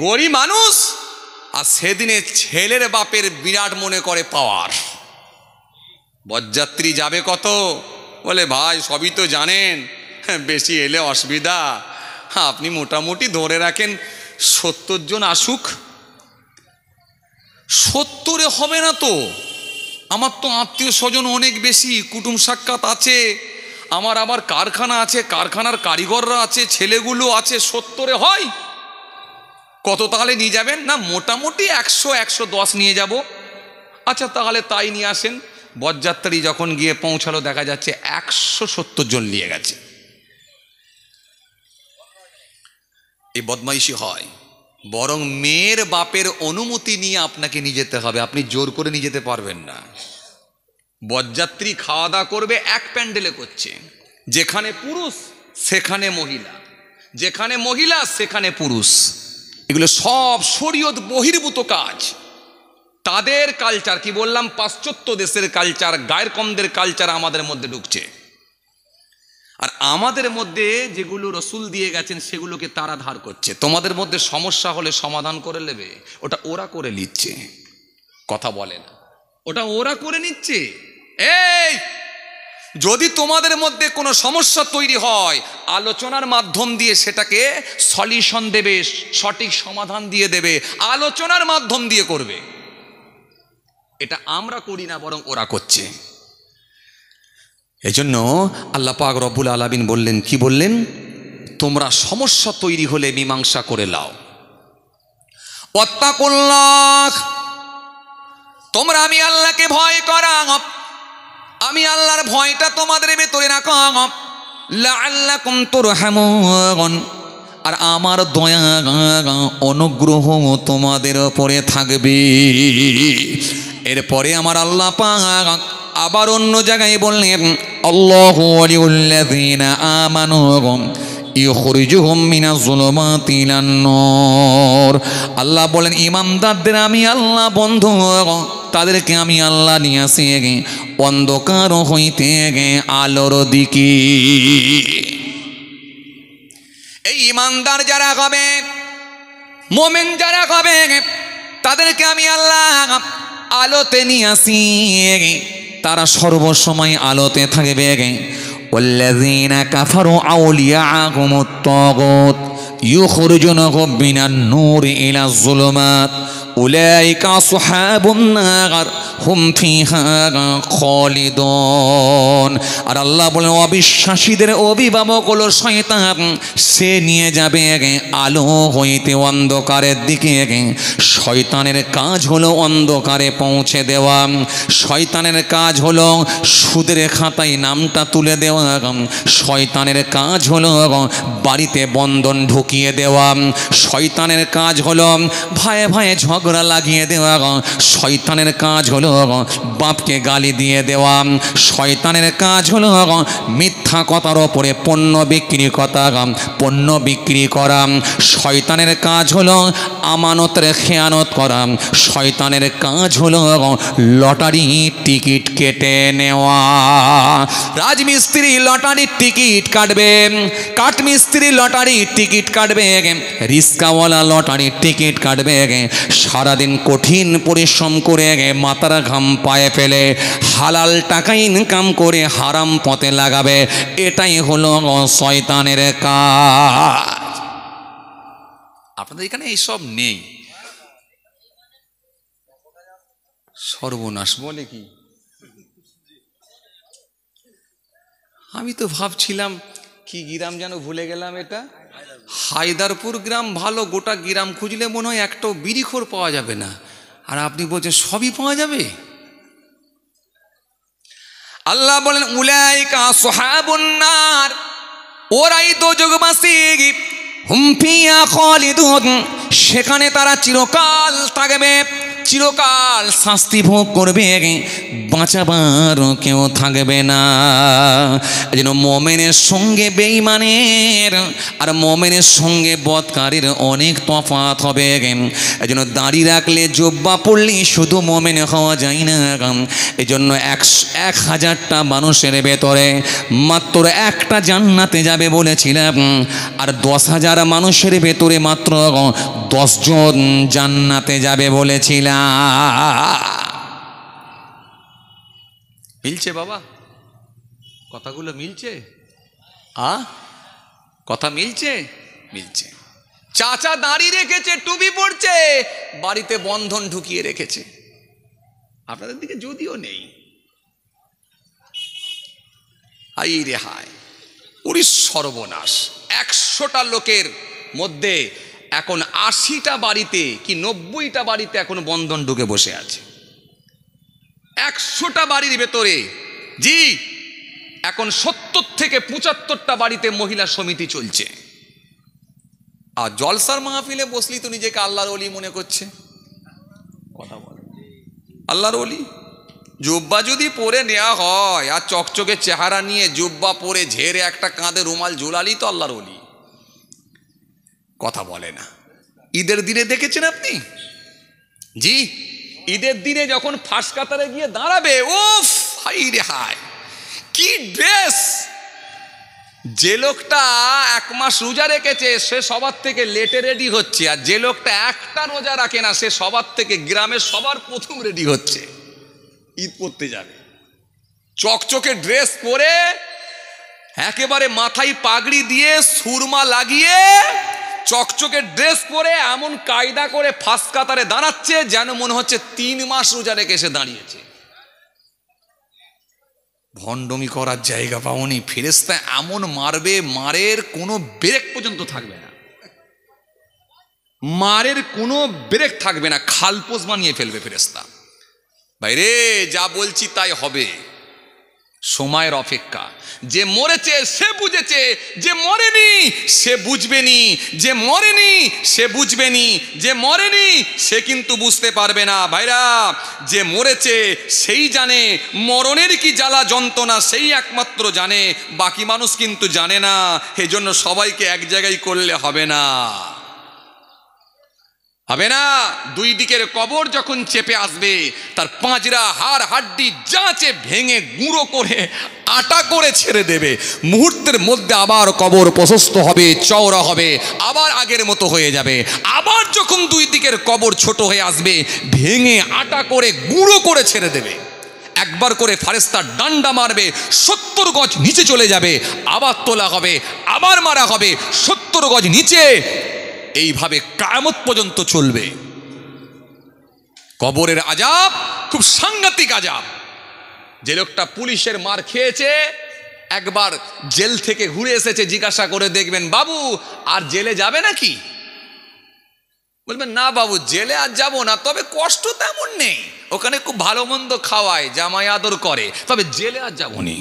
A: গরিব মানুষ, আর সেদিনে ছেলের বাপের বিরাট মনে করে পাওয়ার। বরযাত্রী যাবে কত? বলে ভাই সবই তো জানেন, বেশি এলে অসুবিধা, আপনি মোটামুটি ধরে রাখেন 70 জন আসুক। 70-এ হবে না তো, আমার তো আত্মীয় স্বজন অনেক বেশি, কুটুম সাক্ষাৎ আছে, আমার আবার কারখানা আছে, কারখানার কারিগররা আছে, ছেলেগুলো আছে, 70-এ হয়? কত তাহলে নিয়ে যাবেন? না মোটামুটি 100-110 নিয়ে যাব। আচ্ছা তাহলে তাই নিয়ে আসেন। বরযাত্রী যখন গিয়ে পৌঁছালো দেখা যাচ্ছে 170 জন নিয়ে গেছে। এই বদমাইশি হয়। বরং মেয়ের বাপের অনুমতি নিয়ে আপনাকে নিয়ে যেতে হবে, আপনি জোর করে নিয়ে যেতে পারবেন না। বরযাত্রী খাওয়া দাওয়া করবে এক প্যান্ডেলে করছে, যেখানে পুরুষ সেখানে মহিলা, যেখানে মহিলা সেখানে পুরুষ। এগুলো সব শরীয়ত বহির্ভূত কাজ। তাদের কালচার, কি বললাম, পাশ্চাত্য দেশের কালচার, গায়ের কমদের কালচার আমাদের মধ্যে ঢুকছে। আর আমাদের মধ্যে যেগুলো রসুল দিয়ে গেছেন সেগুলোকে তারা ধার করছে। তোমাদের মধ্যে সমস্যা হলে সমাধান করে নেবে, ওটা ওরা করে নিচ্ছে। কথা বলে না, ওটা ওরা করে নিচ্ছে। এই যদি তোমাদের মধ্যে কোনো সমস্যা তৈরি হয়, আলোচনার মাধ্যম দিয়ে সেটাকে সলিউশন দেবে, সঠিক সমাধান দিয়ে দেবে, আলোচনার মাধ্যম দিয়ে করবে। এটা আমরা করি না, বরং ওরা করছে। এজন্য আল্লাহ পাক রব্বুল আলামিন বললেন, কি বললেন? তোমরা সমস্যা তৈরি হলে মীমাংসা করে লাও। ওয়াত্তাকুল্লাহ, তোমরা আমি আল্লাহকে ভয় করো, আমি আল্লাহর ভয়টা তোমাদের ভেতরে রাখো, লাআল্লাকুম তুরহামুন, আর আমার দয়া অনুগ্রহ তোমাদের উপরে থাকবে। এরপরে আমার আল্লাহ পাক আবার অন্য জায়গায় বললেন, আল্লাহু ওয়ালিউল্লাযীনা আমানু ইউখরিজুহুম মিনাজ যুলুমাতি ইলান নূর। আল্লাহ বলেন ঈমানদারদের আমি আল্লাহ বন্ধু, তাদেরকে আমি আল্লাহ নিয়ে আসি অন্ধকার হইতে আলোর দিকে। এই ঈমানদার যারা হবে, মুমিন যারা হবে, তাদেরকে আমি আল্লাহ আলোতে নিয়ে আসি, তারা সর্বসময় আলোতে থাকবে। ওয়াল্লাযীনা কাফারু আউলিয়াহুমুত তাগুত, ইউখরিজুনাহুম মিনান নূরি ইলাজ যুলুমাত উলাইকা আসহাবুন নার হুম ফিহা খালিদুন। আর আল্লাহ বলেন অবিশ্বাসীদের অভিভাবক হলো শয়তান, সে নিয়ে যাবে আলো হইতে অন্ধকারের দিকে। শয়তানের কাজ হলো অন্ধকারে পৌঁছে দেওয়া, শয়তানের কাজ হলো সুদের খাতায় নামটা তুলে দেওয়া, শয়তানের কাজ হলো বাড়িতে বন্ধন ঢুকিয়ে দেওয়া, শয়তানের কাজ হলো ভাইয়ে ভাইয়ে ঝগড়া লাগিয়ে দেওয়া, শয়তানের কাজ হলো বাপকে গালি দিয়ে দেওয়া, শয়তানের কাজ হলো মিথ্যা কথার ওপরে পণ্য বিক্রি করা, শয়তানের কাজ হলো আমানতের খেয়ানত করা, শয়তানের কাজ হলো লটারি টিকিট কেটে নেওয়া। রাজমিস্ত্রি লটারির টিকিট কাটবে, কাঠমিস্ত্রি লটারির টিকিট কাটবে, রিস্কাওয়ালা লটারির টিকিট কাটবে, সারাদিন কঠিন পরিশ্রম করে মাথার ঘাম পায়ে ফেলে হালাল টাকা ইনকাম করে হারাম পথে লাগাবে। এটাই হলো শয়তানের কাজ। আপনাদের এখানে এইসব নেই। সর্বনাশ বলে কি, আমি তো ভাবছিলাম কি গ্রাম যেন ভুলে গেলাম, এটা হায়দারপুর গ্রাম। ভালো, গোটা গ্রাম খুঁজলে মনে হয় একটাও বিড়িখোর পাওয়া যাবে না, আর আপনি বলছেন সবই পাওয়া যাবে। আল্লাহ বলেন উলাইকা আসহাবুন নার, ওরাই দোজখবাসী, হুম ফিহা খালিদুন, সেখানে তারা চিরকাল থাকবে, চিরকাল শাস্তি ভোগ করবে, বাঁচাবার কেউ থাকবে না। যেন মোমেনের সঙ্গে বেঈমানের আর মোমেনের সঙ্গে বদকারীর অনেক তফাৎ হবে। এজন্য দাড়ি রাখলে জুব্বা পড়লে শুধু মোমেন হওয়া যায় না। এজন্য 1000টা মানুষের ভেতরে মাত্র একটা জান্নাতে যাবে বলেছিলাম, আর 10,000 মানুষের ভেতরে মাত্র 10 জন জান্নাতে যাবে বলেছিলাম। মিলছে বাবা? কথাগুলো মিলছে? কথা মিলছে? মিলছে। চাচা দাড়ি রেখেছে, টুপি পড়ছে, বাড়িতে বন্ধন ঢুকিয়ে রেখেছে। আপনাদের দিকে যদিও নেই। হাই রে হায়, ওরে সর্বনাশ। 100টা লোকের মধ্যে এখন 80টা বাড়িতে কি 90টা বাড়িতে এখন বন্ধন ঢুকে বসে আছে। 100টা বাড়ির ভেতরে জি এখন 70 থেকে 75টা বাড়িতে মহিলা সমিতি চলছে। আর জলসার মাহফিলে বসলি তো নিজেকে আল্লাহর ওলি মনে করছে। কথা বলে আল্লাহর ওলি। জুব্বা যদি পরে নেওয়া হয় আর চকচকে চেহারা নিয়ে জুব্বা পরে ঝেড়ে একটা কাঁধে রুমাল ঝোলালি তো আল্লাহর ওলি। কথা বলে না। ঈদের দিনে দেখেছেন আপনি? জি, ঈদের দিনে যখন ফাঁস কাতারে গিয়ে দাঁড়াবে, উফ হাই রে হায়, কি ড্রেস! যে লোকটা 1 মাস রোজা রেখেছে সে সবার থেকে লেটে রেডি হচ্ছে, আর যে লোকটা একটা রোজা রাখে না সে সবার থেকে গ্রামের সবার প্রথম রেডি হচ্ছে ঈদ করতে যাবে। চকচকে ড্রেস পরে একেবারে মাথায় পাগড়ি দিয়ে সুরমা লাগিয়ে চকচকে ড্রেস পরে এমন কায়দা করে ফাঁস কাতারে দাঁড়াচ্ছে যেন মনে হচ্ছে 3 মাস রোজা রেখে এসে দাঁড়িয়েছে। ভণ্ডমি করার জায়গা পাওনি। ফেরেশতা এমন মারবে, মারের কোনো ব্রেক পর্যন্ত থাকবে না, মারের কোনো ব্রেক থাকবে না, খালপোষ বানিয়ে ফেলবে ফেরেশতা। ভাইরে যা বলছি তাই হবে, সময়ের অপেক্ষা। যে মরেছে সে বুঝেছে, যে মরেনি সে বুঝবেনি, যে মরেনি সে বুঝবেনি, যে মরেনি সে কিন্তু বুঝতে পারবে না। ভাইরা, যে মরেছে সেই জানে মরণের কি জ্বালা যন্ত্রণা, সেই একমাত্র জানে, বাকি মানুষ কিন্তু জানে না। এজন্য সবাইকে এক জায়গায় করলে হবে না, হবে না। 2 দিকের কবর যখন চেপে আসবে তার পাঁজরা হাড় হাড্ডি যাচে ভেঙে গুঁড়ো করে আটা করে ছেড়ে দেবে। মুহূর্তের মধ্যে আবার কবর প্রশস্ত হবে, চওড়া হবে, আবার আগের মতো হয়ে যাবে। আবার যখন 2 দিকের কবর ছোট হয়ে আসবে ভেঙে আটা করে গুঁড়ো করে ছেড়ে দেবে। একবার করে ফারেস্তা ডান্ডা মারবে, 70 গজ নিচে চলে যাবে, আবার তোলা হবে, আবার মারা হবে, 70 70 গজ নিচে, এইভাবে কিয়ামত পর্যন্ত চলবে। কবরের আযাব খুব সাংঘাতিক আযাব। যে লোকটা পুলিশের মার খেয়েছে, একবার জেল থেকে ঘুরে এসেছে, জিজ্ঞাসা করে দেখবেন, বাবু আর জেলে যাবে নাকি? বলবেন, না বাবু জেলে আর যাব না, তবে কষ্ট তেমন নেই, ওখানে খুব ভালো মন্দ খাওয়ায়, জামাই আদর করে, তবে জেলে আর যাবনি।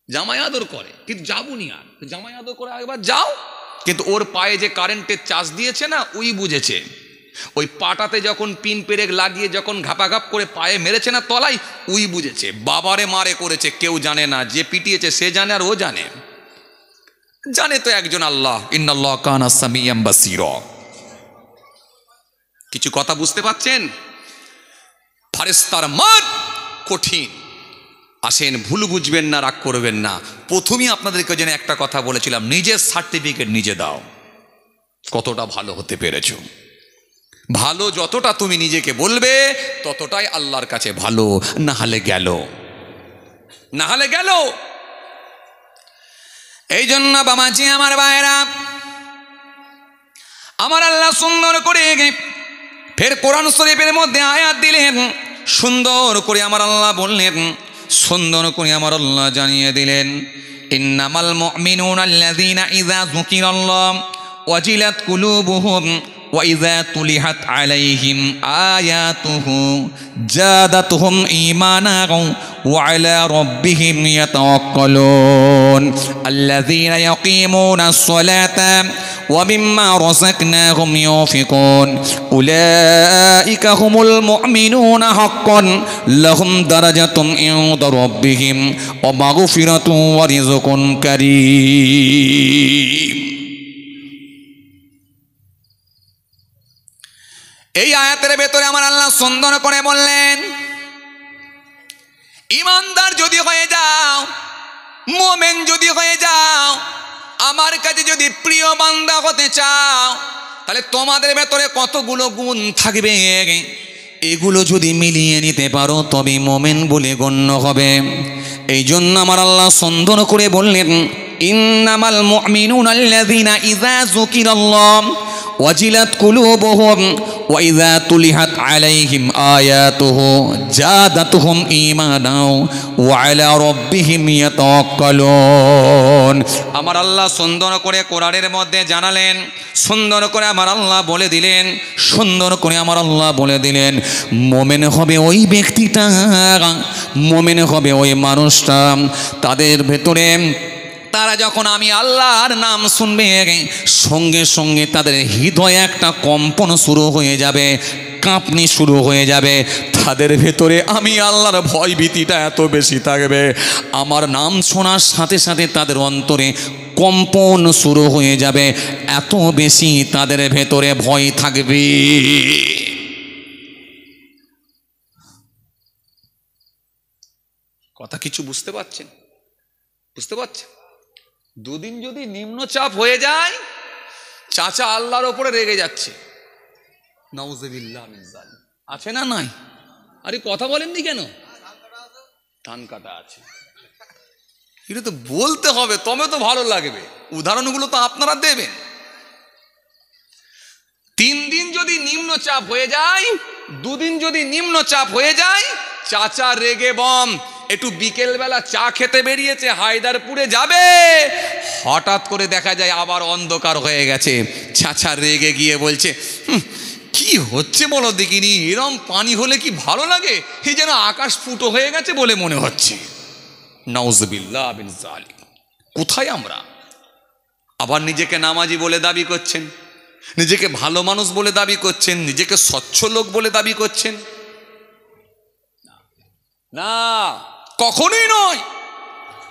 A: জামাই আদর করে কিন্তু যাবনি, আর জামাই আদর করে একবার যাও। কিন্তু ওর পায়ে যে কারেন্টের চার্জ দিয়েছে না, ওই বুঝেছে। ওই পাটাতে যখন পিন পেরেক লাগিয়ে যখন ঘাপাঘাপ করে পায়ে মেরেছে না তলায়, ওই বুঝেছে। বাবারে মারে করেছে, কেউ জানে না, যে পিটিয়েছে সে জানে, আর ও জানে। জানে তো একজন আল্লাহ, ইন্নাল্লাহ কানা সামিয়াম বাসীরা। কিছু কথা বুঝতে পাচ্ছেন? ফারেস্তার মার কঠিন। আসেন, ভুল বুঝবেন না, রাগ করবেন না। প্রথমেই আপনাদেরকে যেন একটা কথা বলেছিলাম, নিজের সার্টিফিকেট নিজে দাও, কতটা ভালো হতে পেরেছো। ভালো যতটা তুমি নিজেকে বলবে, ততটাই আল্লাহর কাছে ভালো, না হলে গেল, না হলে গেল। এই জন্য বাবাজি আমার ভাইরা, আমার আল্লাহ সুন্দর করে ফের কোরআন শরীফের মধ্যে আয়াত দিলেন, সুন্দর করে আমার আল্লাহ বললেন, সুন্দর করে আমার আল্লাহ জানিয়ে দিলেন, ইন্নামাল মুমিনুনা আল্লাযীনা ইযা যুকিরাল্লাহু ওয়াজিলাত কুলুবুহুম ওয়া ইযা তুলিহাত আলাইহিম আয়াতুহু জাদাতুহুম ঈমানান ওয়া আলা রাব্বিহিম ইয়াতাওয়াক্কালুন আল্লাযীনা ইয়াকিমুনাস সালাতা ওয়া মিম্মা রাযাকনাহুম ইউনফিকুন উলাইকা হুমুল মুমিনুনা হাক্কান লাহুম দারাজাতুন ইনদা রাব্বিহিম ওয়া মাগফিরাতুন ওয়া রিজকুন কারীম। এই আয়াতের ভেতরে আমার আল্লাহ সুন্দর করে বললেন, ঈমানদার যদি হয়ে যাও, মুমিন যদি হয়ে যাও, আমার কাছে যদি প্রিয় বান্দা হতে চাও, তাহলে তোমাদের ভেতরে কতগুলো গুণ থাকবে, এগুলো যদি মিলিয়ে নিতে পারো তবে মুমিন বলে গণ্য হবে। এই জন্য আমার আল্লাহ সুন্দর করে বললেন, ইন্নামাল মুমিনুনা আল্লাযীনা ইযা যুকিরাল্লাহু ওয়াজিলাত কুলুবুহুম ওয়া ইযা তুলিহাত আলাইহিম আয়াতুহু জাদাতুহুম ঈমানাও ওয়া আলা রাব্বিহিম ইয়াতাওয়াক্কালুন। আমার আল্লাহ সুন্দর করে কোরআনের মধ্যে জানালেন, সুন্দর করে আমার আল্লাহ বলে দিলেন, সুন্দর করে আমার আল্লাহ বলে দিলেন, মুমিন হবে ওই ব্যক্তিটা, মুমিন হবে ওই মানুষটা, তাদের ভেতরে তারা যখন আমি আল্লাহর নাম শুনবে, সঙ্গে সঙ্গে তাদের হৃদয়ে একটা কম্পন শুরু হয়ে যাবে, কাঁপনি শুরু হয়ে যাবে, তাদের ভেতরে আমি আল্লাহর ভয় ভীতিটা এত বেশি থাকবে, আমার নাম শোনার সাথে সাথে তাদের অন্তরে কম্পন শুরু হয়ে যাবে, এত বেশি তাদের ভেতরে ভয় থাকবে। কথা কিছু বুঝতে পারছেন? বুঝতে পারছেন? দুদিন যদি নিম্নচাপ হয়ে যায়, চাচা আল্লাহর ওপরে রেগে যাচ্ছে, নাউযুবিল্লাহ মিন যালিক, আছে না নাই? আরে কথা বলেননি কেন? ধান কাটা আছে, এটা তো বলতে হবে, তবে তো ভালো লাগবে। উদাহরণগুলো তো আপনারা দেবেন। 3 দিন যদি নিম্নচাপ হয়ে যায়, 2 দিন যদি নিম্নচাপ হয়ে যায়, চাচা রেগে বম। একটু বিকেলবেলা চা খেতে বেরিয়েছে, হায়দারপুরে যাবে, হঠাৎ করে দেখা যায় আবার অন্ধকার হয়ে গেছে, চাচা রেগে গিয়ে বলছে, কি হচ্ছে বলো দেখিনি, এরম পানি হলে কি ভালো লাগে, এই যেন আকাশ ফুটো হয়ে গেছে বলে মনে হচ্ছে। নাউযুবিল্লাহ মিন যালিক। কোথায় আমরা? আবার নিজেকে নামাজি বলে দাবি করছেন, নিজেকে ভালো মানুষ বলে দাবি করছেন, নিজেকে স্বচ্ছ লোক বলে দাবি করছেন। না, কখনোই নয়।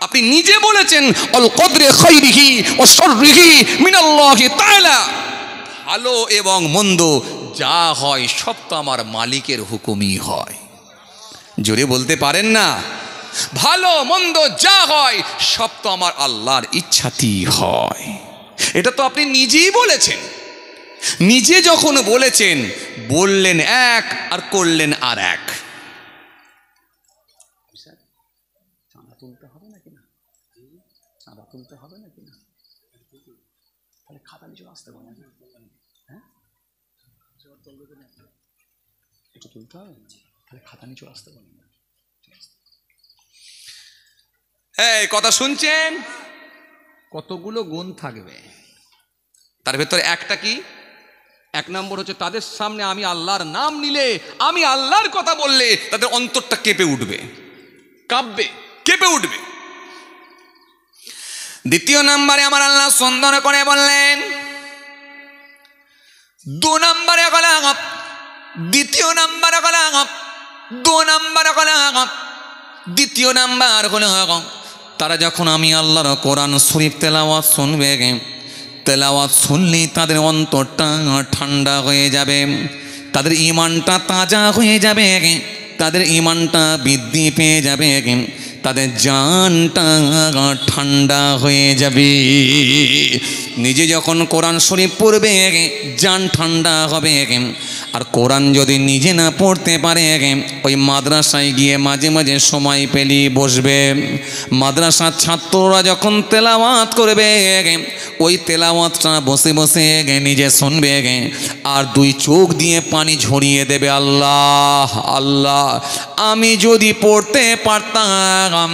A: আপনি নিজে বলেছেন, আল কদরে খাইরিহি ওয়া শাররিহি মিনাল্লাহি তাআলা, ভালো এবং মন্দ যা হয় সব তো আমার মালিকের হুকুমই হয়। জোরে বলতে পারেন না? ভালো মন্দ যা হয় সব তো আমার আল্লাহর ইচ্ছাতেই হয়। এটা তো আপনি নিজেই বলেছেন। নিজে যখন বলেছেন, বললেন এক আর করলেন আর এক। চাঁদা তুলতে হবে নাকি না? চাঁদা তুলতে হবে নাকি না? তাহলে খাতা নিচে আসতে পারে, হ্যাঁ একটু তুলতে হবে, তাহলে খাতা নিচে আসতে পারে। এই কথা শুনছেন? কতগুলো গুণ থাকবে তার ভেতরে একটা কি, এক নম্বর হচ্ছে তাদের সামনে আমি আল্লাহর নাম নিলে, আমি আল্লাহর কথা বললে তাদের অন্তরটা কেঁপে উঠবে, কাঁপবে, কেঁপে উঠবে। দ্বিতীয় নম্বরে আমার আল্লাহ সুন্দর করে বললেন, দু নম্বরে দ্বিতীয় নাম্বার দ্বিতীয় নাম্বার হলো তারা যখন আমি আল্লাহর কোরআন শরীফ তেলাওয়াত শুনবে, তেলাওয়াত শুনলেই তাদের অন্তরটা ঠান্ডা হয়ে যাবে, তাদের ঈমানটা তাজা হয়ে যাবে, তাদের ঈমানটা বৃদ্ধি পেয়ে যাবে, তাদের জানটা ঠান্ডা হয়ে যাবে। নিজে যখন কোরআন শরীফ পড়বে জান ঠান্ডা হবে। আর কোরআন যদি নিজে না পড়তে পারে, ওই মাদ্রাসায় গিয়ে মাঝে মাঝে সময় পেলেই বসবে, মাদ্রাসার ছাত্ররা যখন তেলাওয়াত করবে ওই তেলাওয়াতটা বসে বসে নিজে শুনবে, আর দুই চোখ দিয়ে পানি ঝরিয়ে দেবে। আল্লাহ আল্লাহ, আমি যদি পড়তে পারতাম,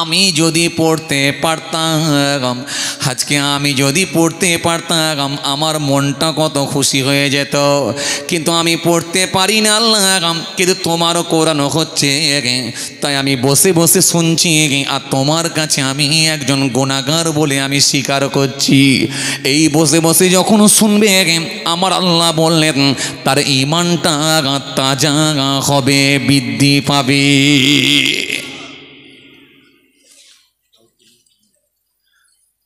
A: আমি যদি পড়তে পারতাম, আজকে আমি যদি পড়তে পারতাম আমার মনটা কত খুশি হয়ে যেত, কিন্তু আমি পড়তে পারি না আল্লাহ, কিন্তু তোমারও কোরআন হচ্ছে, তাই আমি বসে বসে শুনছি, আর তোমার কাছে আমি একজন গুনাহগার বলে আমি স্বীকার করছি। এই বসে বসে যখন শুনবে আমার আল্লাহ বললেন তার ঈমানটা তাজা হবে, বৃদ্ধি পাবে।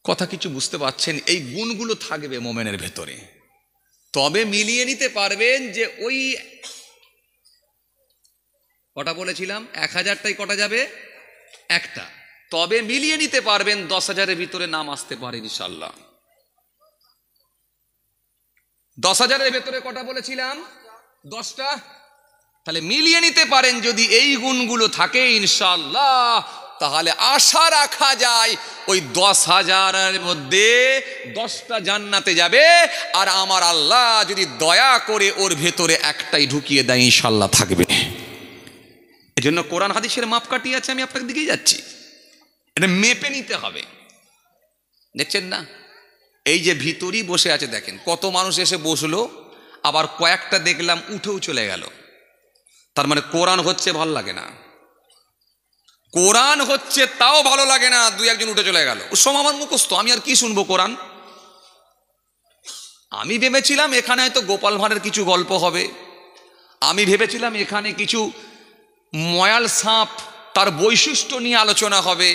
A: কথা কিছু বুঝতে পারছেন? এই গুণগুলো থাকবে মোমেনের ভেতরে, তবে মিলিয়ে নিতে পারবেন যে ওই কটা বলেছিলাম 1000টাই কটা যাবে একটা, তবে মিলিয়ে নিতে পারবেন 10,000-এর ভিতরে নাম আসতে পারে ইনশাআল্লাহ। 10,000-এর ভেতরে কটা বলেছিলাম? 10টা। তাহলে মিলিয়ে নিতে পারেন যদি এই গুণগুলো থাকে ইনশাআল্লাহ, তাহলে আশা রাখা যায় ওই 10,000-এর মধ্যে 10টা জান্নাতে যাবে, আর আমার আল্লাহ যদি দয়া করে ওর ভেতরে একটাই ঢুকিয়ে দেয় ইনশাআল্লাহ থাকবে। এজন্য কোরআন হাদিসের মাপকাঠি আছে, আমি আপনার দিকেই যাচ্ছি, এটা মেপে নিতে হবে। দেখছেন না, এই যে ভিতরই বসে আছে দেখেন কত মানুষ এসে বসলো, আবার কয়েকটা দেখলাম উঠেও চলে গেল, তার মানে কোরআন হচ্ছে ভালো লাগে না, কোরআন হচ্ছে তাও ভালো লাগে না, দুই একজন উঠে চলে গেল। ও সব আমার মুখস্থ, আমি আর কি শুনবো কোরআন। আমি ভেবেছিলাম এখানে হয়তো গোপাল ভাঁড়ের কিছু গল্প হবে, আমি ভেবেছিলাম এখানে কিছু ময়াল সাপ তার বৈশিষ্ট্য নিয়ে আলোচনা হবে,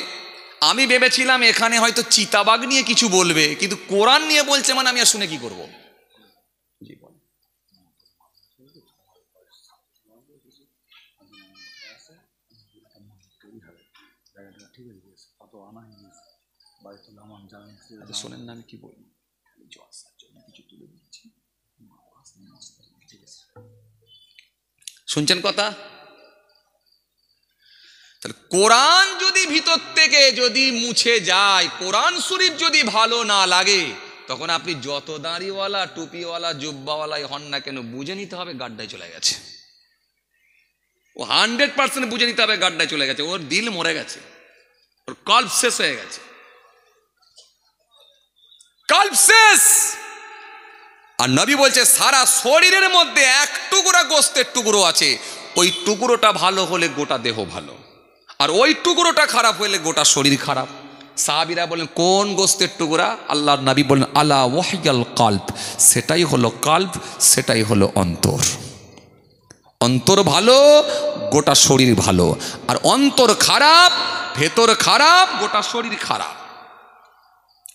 A: আমি ভেবেছিলাম এখানে হয়তো চিতাবাঘ নিয়ে কিছু বলবে, কিন্তু কোরআন নিয়ে বলছে মানে আমি আর শুনে কি করবো। শোনেন না আমি কি বলবো, শুনছেন কথা? তাহলে কোরআন যদি ভিতর থেকে যদি মুছে যায়, কোরআন শরীফ যদি ভালো না লাগে, তখন আপনি যত দাড়িওয়ালা টুপিওয়ালা জুব্বাওয়ালাই হন না কেন বুঝে নিতে হবে গাড্ডায় চলে গেছে। ও 100% বুঝে নিতে হবে গাড্ডায় চলে গেছে, ওর দিল মরে গেছে, ওর কল্প শেষ হয়ে গেছে, কল্প শেষ। আর নবী বলছে সারা শরীরের মধ্যে এক টুকরা গোস্তের টুকরো আছে, ওই টুকরোটা ভালো হলে গোটা দেহ ভালো, আর ওই টুকরোটা খারাপ হলে গোটা শরীর খারাপ। সাহাবীরা বলেন কোন গোস্তের টুকরা? আল্লাহর নবী বলেন আলা ওয়াহিয়াল কল্ব, সেটাই হলো কল্ব, সেটাই হলো অন্তর। অন্তর ভালো গোটা শরীর ভালো, আর অন্তর খারাপ ভেতর খারাপ গোটা শরীর খারাপ।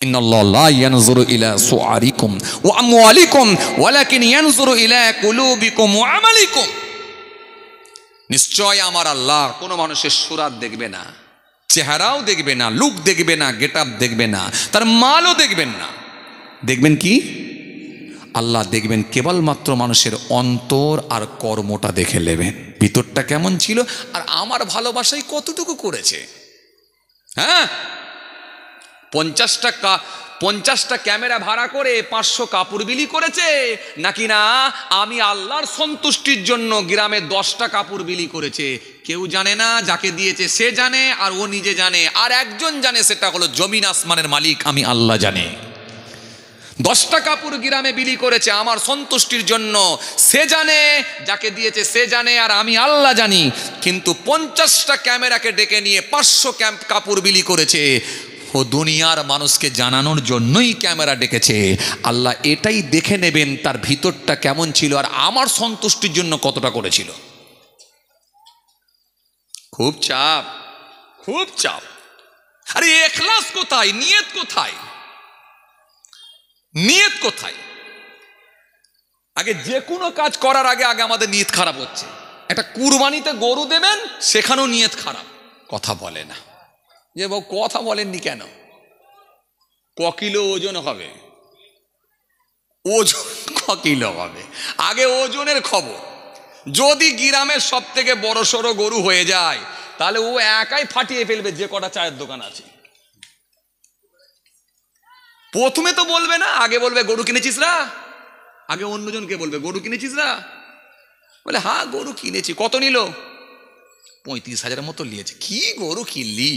A: ইন্নাল্লাহ লা ইয়ানজুরু ইলা সুআরিকুম ওয়া আমওয়ালিকুম ওয়ালাকিন ইয়ানজুরু ইলা কুলুবিকুম ওয়া আমালিকুম। নিশ্চয় আমার আল্লাহ কোনো মানুষের সুরাত দেখবে না, চেহারাও দেখবে না, লুক দেখবে না, গেটআপ দেখবে না, তার মালও দেখবেন না। দেখবেন কি? আল্লাহ দেখবেন কেবলমাত্র মানুষের অন্তর আর কর্মটা দেখে নেবেন, ভিতরটা কেমন ছিল আর আমার ভালোবাসাই কতটুকু করেছে। হ্যাঁ, 50টা ক্যামেরা ভাড়া করে 500 কাপড় বিলি করেছে, নাকি না আমি আল্লাহর সন্তুষ্টির জন্য গ্রামে 10টা কাপড় বিলি করেছে? কেউ জানে না, যাকে দিয়েছে সে জানে, আর ও নিজে জানে, আর একজন জানে, সেটা হলো জমিন আসমানের মালিক আমি আল্লাহ জানে। 10টা কাপড় গ্রামে বিলি করেছে আমার সন্তুষ্টির জন্য, সে জানে, যাকে দিয়েছে সে জানে, আর আমি আল্লাহ জানি। কিন্তু 50টা ক্যামেরাকে ডেকে নিয়ে 500 কাপড় বিলি করেছে, ও দুনিয়ার মানুষকে জানানোর জন্যই ক্যামেরা ডেকেছে। আল্লাহ এটাই দেখে নেবেন তার ভিতরটা কেমন ছিল, আর আমার সন্তুষ্টির জন্য কতটা করেছিল। খুব চাপ, খুব চাপ। আরে ইখলাস কোথায়, নিয়ত কোথায়, নিয়ত কোথায়? আগে যে কোনো কাজ করার আগে আমাদের নিয়ত খারাপ হচ্ছে। একটা কুরবানিতে গরু দেবেন, সেখানেও নিয়ত খারাপ, কথা বলে না। যে বাবু কথা বলেননি কেন? ক কিলো ওজন হবে, ওজন ক কিলো হবে, আগে ওজনের খবর। যদি গ্রামের সব থেকে বড় সড়ো গরু হয়ে যায়, তাহলে ও একাই ফাটিয়ে ফেলবে যে কটা চায়ের দোকান আছে। প্রথমে তো বলবে না, আগে বলবে গরু কিনেছিস না, আগে অন্যজনকে বলবে গরু কিনেছিস না, বলে হ্যাঁ গরু কিনেছি। কত নিল? 35,000 মতো নিয়েছে। কি গরু কিনলি?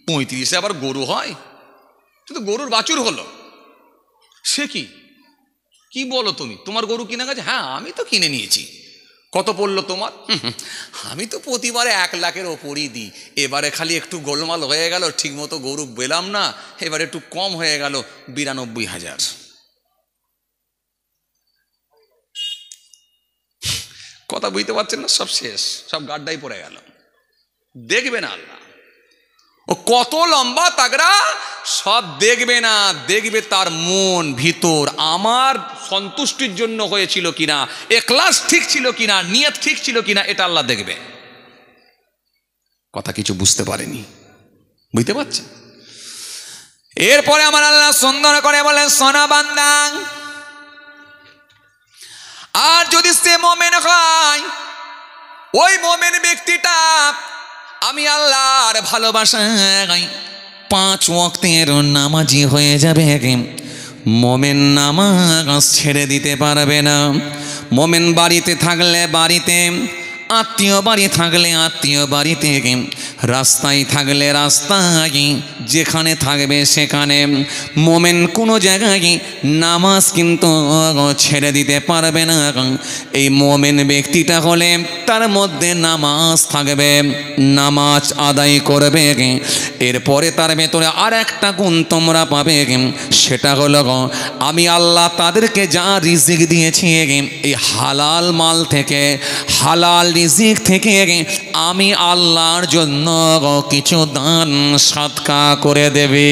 A: 35 আবার গরু হয়? শুধু গরুর বাছুর হলো। সে কি বলো তুমি, তোমার গরু কিনা গেছে? হ্যাঁ আমি তো কিনে নিয়েছি। কত পড়লো তোমার? আমি তো প্রতিবারে 1 লাখের ওপরই দিই, এবারে খালি একটু গোলমাল হয়ে গেল, ঠিক মতো গরু পেলাম না, এবারে একটু কম হয়ে গেল, 92,000। কথা বুঝতে পারছেন না? সব শেষ, সব গাড্ডাই পড়ে গেল। দেখবে না আল্লাহ ও কত লম্বা তাগড়া, সব দেখবে না, দেখবে তার মন ভিতর আমার সন্তুষ্টির জন্য হয়েছিল কিনা, ইখলাস ঠিক ছিল কিনা, নিয়ত ঠিক ছিল কিনা, এটা আল্লাহ দেখবে। কথা কিছু বুঝতে পারেনি, বুঝতে পারছেন? এরপরে আমার আল্লাহ সুন্দর করে বলেন, সোনা বান্দা, আর যদি সে মুমিন হয়, ওই মুমিন ব্যক্তিটা আমি আল্লাহর ভালোবাসায় 5 ওয়াক্তের নামাজি হয়ে যাবে। মুমিন নামাজ ছেড়ে দিতে পারবে না। মুমিন বাড়িতে থাকলে বাড়িতে, আত্মীয় বাড়ি থাকলে আত্মীয় বাড়িতে, রাস্তায় থাকলে রাস্তায়, যেখানে থাকবে সেখানে মুমিন কোনো জায়গায় নামাজ কিন্তু ছেড়ে দিতে পারবে না। এই মুমিন ব্যক্তিটা হলে তার মধ্যে নামাজ থাকবে, নামাজ আদায় করবে। এরপরে তার ভেতরে আর একটা গুণ তোমরা পাবে, সেটা হলো আমি আল্লাহ তাদেরকে যা রিজিক দিয়েছি, এই হালাল মাল থেকে, হালাল রিজিক থেকে আমি আল্লাহর জন্য কিছু দান সাদকা করে দেবে।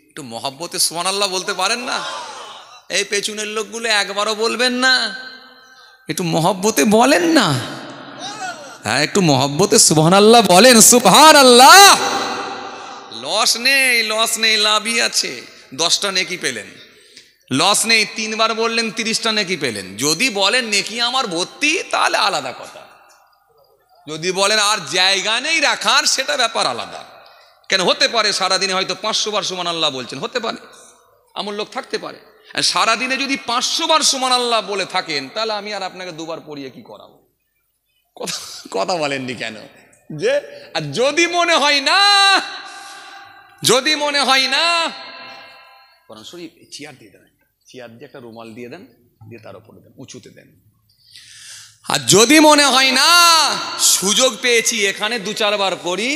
A: একটু মহব্বতে সুবহানাল্লাহ বলতে পারেন না? এই পেছনের লোকগুলো একবারও বলবেন না? একটু মহব্বতে বলেন না? হ্যাঁ একটু মহব্বতে সুবহানাল্লাহ বলেন। সুবহানাল্লাহ। লস নেই, লস নেই, লাভই আছে। 10টা নেকি পেলেন, লস নেই। 3 বার বললেন, 30টা নেকি পেলেন। যদি বলেন নেকি আমার ভর্তি, তাহলে আলাদা কথা। যদি বলেন আর জায়গা নেই রাখার, সেটা ব্যাপার আলাদা। কেন হতে পারে সারাদিনে হয়তো 500 বার সুবহানাল্লাহ বলছেন, হতে পারে, এমন লোক থাকতে পারে। সারাদিনে যদি 500 বার সুবহানাল্লাহ বলে থাকেন, তাহলে আমি আর আপনাকে 2 বার পড়িয়ে কি করাবো? কথা বলেননি কেন? যে আর যদি মনে হয় না, যদি মনে হয় না, কোরআন শরীফ চেয়ার দিয়ে দেন, চেয়ার দিয়ে একটা রুমাল দিয়ে দেন, দিয়ে তার উপরে দেন, উঁচুতে দেন। আর যদি মনে হয় না সুযোগ পেয়েছি এখানে 2-4 বার করি,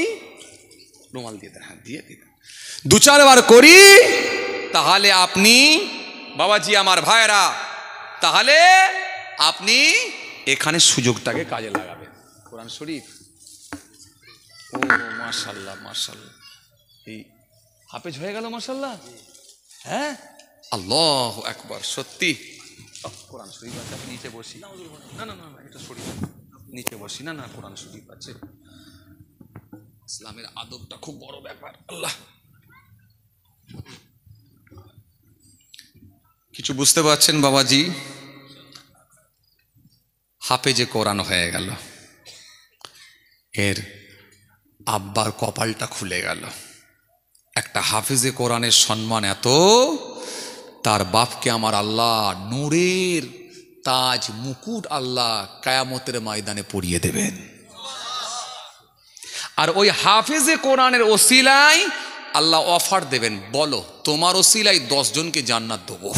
A: রুমাল দিয়ে দেন, হ্যাঁ দিয়ে দেন, 2-4 বার করি, তাহলে আপনি বাবাজি আমার ভাইরা, তাহলে আপনি এখানে সুযোগটাকে কাজে লাগাবেন। কোরআন শরীফ, ও মাশাআল্লাহ মাশাআল্লাহ, এই হাফেজ হয়ে গেল মাশাআল্লাহ। হ্যাঁ আল্লাহু আকবার, সত্যি। কোরআন শরীফ আছে, নিচে বসি। না না না, এটা শরীফ, নিচে বসি। না না, কোরআন শরীফ আছে। ইসলামের আদবটা খুব বড় ব্যাপার। আল্লাহ, কিছু বুঝতে পারছেন বাবাজি? হাফেজে কোরআন হয়ে গেল, এর আব্বার কপালটা খুলে গেল। একটা হাফেজে কোরআনের সম্মান এত, তার বাপকে আমার আল্লাহ নূরের তাজ মুকুট আল্লাহ কায়ামতের ময়দানে পরিয়ে দেবেন। আর ওই হাফেজে কোরআনের ওসিলায় আল্লাহ অফার দেবেন, বলো তোমার ওসিলায় 10 জনকে জান্নাত দেবো,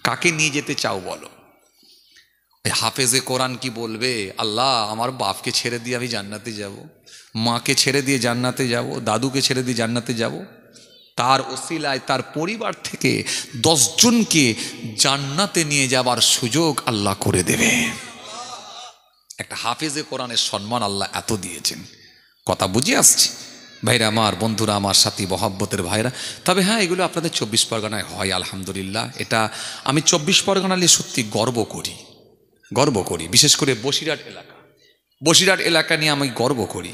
A: কাকে নিয়ে যেতে চাও বলো। ওই হাফেজে কোরআন কি বলবে, আল্লাহ আমার বাপকে ছেড়ে দিয়ে আমি জান্নাতে যাব, মাকে ছেড়ে দিয়ে জান্নাতে যাব, দাদুকে ছেড়ে দিয়ে জান্নাতে যাব? তার ওসিলায় তার পরিবার থেকে 10 জনকে জান্নাতে নিয়ে যাবার সুযোগ আল্লাহ করে দেবে। একটা হাফেজে কোরআনের সম্মান আল্লাহ এত দিয়েছেন। কথা বুঝে আসছে ভাইরা আমার, বন্ধুরা আমার, সাথী মহব্বতের ভাইরা। তবে হ্যাঁ, এগুলো আপনাদের 24 পরগনায় হয় আলহামদুলিল্লাহ। এটা আমি 24 পরগনা নিয়ে সত্যি গর্ব করি, বিশেষ করে বসিরহাট এলাকা নিয়ে আমি গর্ব করি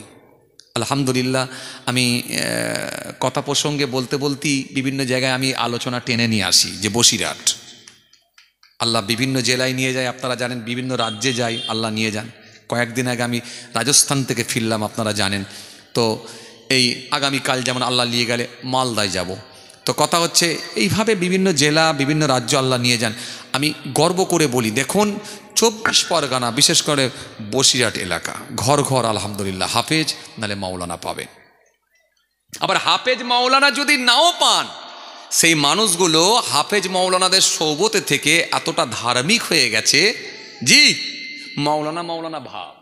A: আলহামদুলিল্লাহ। আমি কথা প্রসঙ্গে বলতেই বিভিন্ন জায়গায় আমি আলোচনা টেনে নিয়ে আসি যে বসিরহাট আল্লাহ বিভিন্ন জেলায় নিয়ে যায়, আপনারা জানেন, বিভিন্ন রাজ্যে যায় আল্লাহ নিয়ে যান। কয়েকদিন আগে আমি রাজস্থান থেকে ফিরলাম, আপনারা জানেন। তো এই আগামীকাল যেমন আল্লাহ নিয়ে গেলে মালদায় যাব। তো কথা হচ্ছে এইভাবে বিভিন্ন জেলা বিভিন্ন রাজ্য আল্লাহ নিয়ে যান। আমি গর্ব করে বলি, দেখুন 24 পরগনা বিশেষ করে বসিরহাট এলাকা ঘর ঘর আলহামদুলিল্লাহ হাফেজ নালে মাওলানা পাবেন। আবার হাফেজ মাওলানা যদি নাও পান, সেই মানুষগুলো হাফেজ মাওলানাদের সৌবতে থেকে এতটা ধার্মিক হয়ে গেছে, জি মাওলানা ভাব,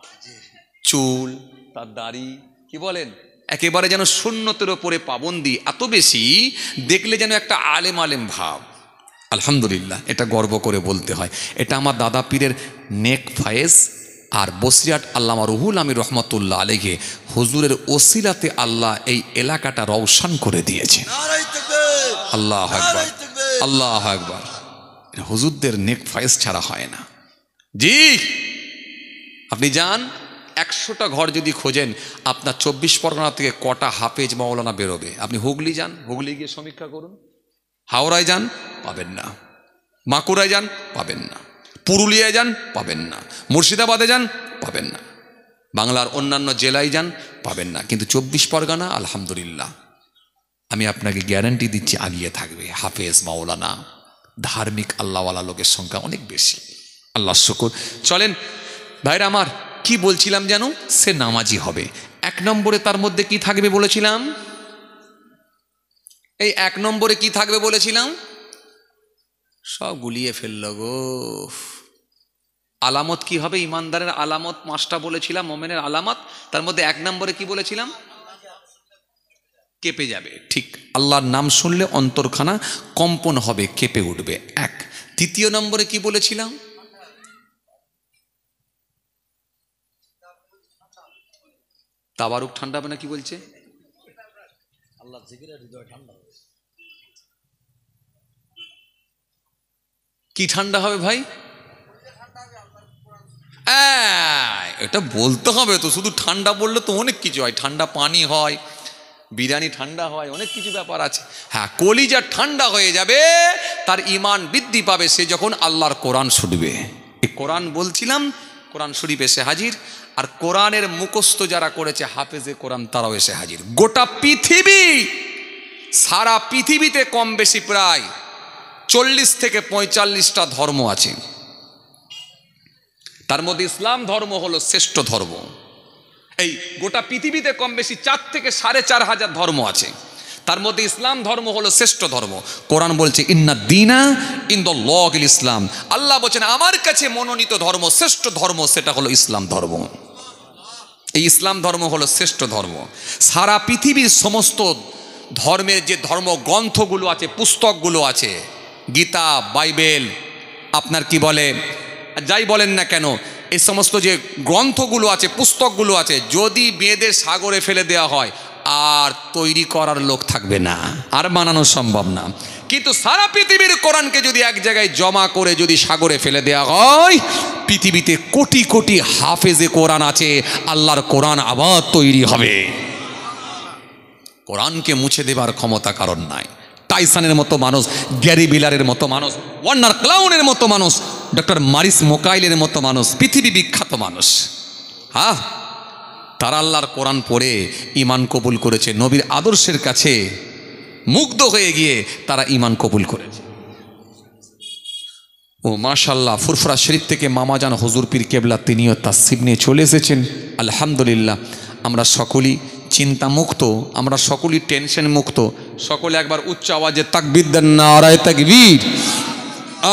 A: চুল তার দাড়ি কি বলেন একেবারে যেন সুন্নতের ওপরে পাবন্দি, এত বেশি দেখলে যেন একটা আলেম ভাব। আলহামদুলিল্লাহ, এটা গর্ব করে বলতে হয়। এটা আমার দাদা পীরের নেক ফায়েজ। আর বসিরহাট আল্লামা রুহুল আমির রহমতুল্লাহ আলাইহি হুজুরের ওসিলাতে আল্লাহ এই এলাকাটা রওশন করে দিয়েছে। আল্লাহ আকবার, আল্লাহ আকবার। হুজুরদের নেক ফায়েজ ছাড়া হয় না। জি আপনি যান 100টা ঘর যদি খোঁজেন, আপনার 24 পরগনা থেকে কটা হাফেজ মাওলানা বেরোবে। আপনি হুগলি যান, হুগলি গিয়ে সমীক্ষা করুন। হাওড়ায় যান, পাবেন না। বাঁকুড়ায় যান, পাবেন না। পুরুলিয়ায় যান, পাবেন না। মুর্শিদাবাদে যান, পাবেন না। বাংলার অন্যান্য জেলায় যান, পাবেন না। কিন্তু 24 পরগনা আলহামদুলিল্লাহ আমি আপনাকে গ্যারান্টি দিচ্ছি আগিয়ে থাকবে। হাফেজ মাওলানা ধার্মিক আল্লাহওয়ালা লোকের সংখ্যা অনেক বেশি। আল্লাহ শুকর। চলেন ভাইরা আমার, কি বলছিলাম যেন, সে নামাজি হবে। 1 নম্বরে তার মধ্যে কি থাকবে বলেছিলাম? এই 1 নম্বরে কি থাকবে বলেছিলাম? সব গুলিয়ে ফেলল গো। আলামত কি হবে? ইমানদারের আলামত 5টা বলেছিলাম, মোমেনের আলামত। তার মধ্যে 1 নম্বরে কি বলেছিলাম? কেঁপে যাবে। ঠিক, আল্লাহর নাম শুনলে অন্তরখানা কম্পন হবে, কেঁপে উঠবে। 1। দ্বিতীয় নম্বরে কি বলেছিলাম? তাবারুক ঠান্ডা হবে না, কি বলছে? আল্লাহ জিকিরে হৃদয় ঠান্ডা হবে। কি ঠান্ডা হবে ভাই? এটা বলতে হবে তো, শুধু ঠান্ডা বললে তো অনেক কিছু হয়। ঠান্ডা পানি হয়, বিরিয়ানি ঠান্ডা হয়, অনেক কিছু ব্যাপার আছে। হ্যাঁ, কলিজা ঠান্ডা হয়ে যাবে, তার ঈমান বৃদ্ধি পাবে সে যখন আল্লাহর কোরআন শুনবে। এই কোরআন বলছিলাম, কোরআন শরীফ এসে হাজির। আর কোরআনের মুখস্থ যারা করেছে হাফেজে কোরআন, তারাও এসে হাজির। গোটা পৃথিবী, সারা পৃথিবীতে কম বেশি প্রায় 40 থেকে 45টা ধর্ম আছে। তার মধ্যে ইসলাম ধর্ম হলো শ্রেষ্ঠ ধর্ম। এই গোটা পৃথিবীতে কম বেশি 4 থেকে 4,500 ধর্ম আছে, তার মধ্যে ইসলাম ধর্ম হলো শ্রেষ্ঠ ধর্ম। কোরআন বলছে ইন্না দীনা ইনদাল্লাহিল ইসলাম। আল্লাহ বলছেন আমার কাছে মনোনীত ধর্ম, শ্রেষ্ঠ ধর্ম, সেটা হলো ইসলাম ধর্ম। এই ইসলাম ধর্ম হলো শ্রেষ্ঠ ধর্ম। সারা পৃথিবীর সমস্ত ধর্মের যে ধর্ম গ্রন্থগুলো আছে, পুস্তকগুলো আছে, গীতা, বাইবেল, আপনার কি বলে, যাই বলেন না কেন, এই সমস্ত যে গ্রন্থগুলো আছে, পুস্তকগুলো আছে, যদি বেঁধে সাগরে ফেলে দেওয়া হয় আর তৈরি করার লোক থাকবে না, আর বানানো সম্ভব না। কিন্তু সারা পৃথিবীর কোরআনকে যদি এক জায়গায় জমা করে যদি সাগরে ফেলে দেওয়া হয়, পৃথিবীতে কোটি কোটি হাফেজে কোরআন আছে, আল্লাহর কোরআন আবার তৈরি হবে। কোরআনকে মুছে দেবার ক্ষমতা কারণ নাই। টাইসনের মতো মানুষ, গ্যারি বিলারের মতো মানুষ, ওয়ার্নার ক্লাউনের মতো মানুষ, ডক্টর মারিস মোকাইলের মতো মানুষ, পৃথিবী বিখ্যাত মানুষ, হ্যাঁ, তারা আল্লাহর কোরআন পড়ে ঈমান কবুল করেছে, নবীর আদর্শের কাছে মুগ্ধ হয়ে গিয়ে তারা ঈমান কবুল করেছে। ও মাশাআল্লাহ, ফুরফুরা শরীফ থেকে মামাজান হুজুর পীর কেবলা তিনিও তাসসিব নিয়ে চলে এসেছেন। আলহামদুলিল্লাহ, আমরা সকলেই চিন্তামুক্ত, আমরা সকলেই টেনশন মুক্ত। সকলে একবার উচ্চ আওয়াজে তাকবীর দেন, নারায়ে তাকবীর।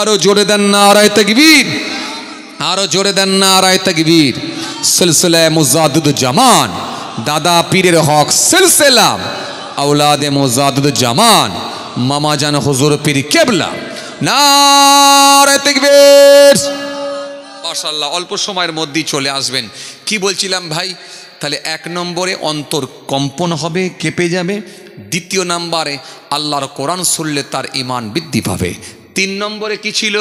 A: আরো জোরে দেন নারায়ে তাকবীর, আরো জোরে দেন নারায়ে তাকবীর। সিলসিলা মুজাদ্দিদুল জামান, দাদা পীরের হক সিলসিলা আওলাদে মুজাদ্দিদুল জামান মামাজান হুজুর পীর কেবলা, নারায়ে তাকবীর। মাশাআল্লাহ, অল্প সময়ের মধ্যেই চলে আসবেন। কি বলছিলাম ভাই? তাহলে 1 নম্বরে অন্তর কম্পন হবে, কেঁপে যাবে। 2 নম্বরে আল্লাহর কোরআন শুনলে তার ঈমান বৃদ্ধি পাবে। 3 নম্বরে কি ছিল?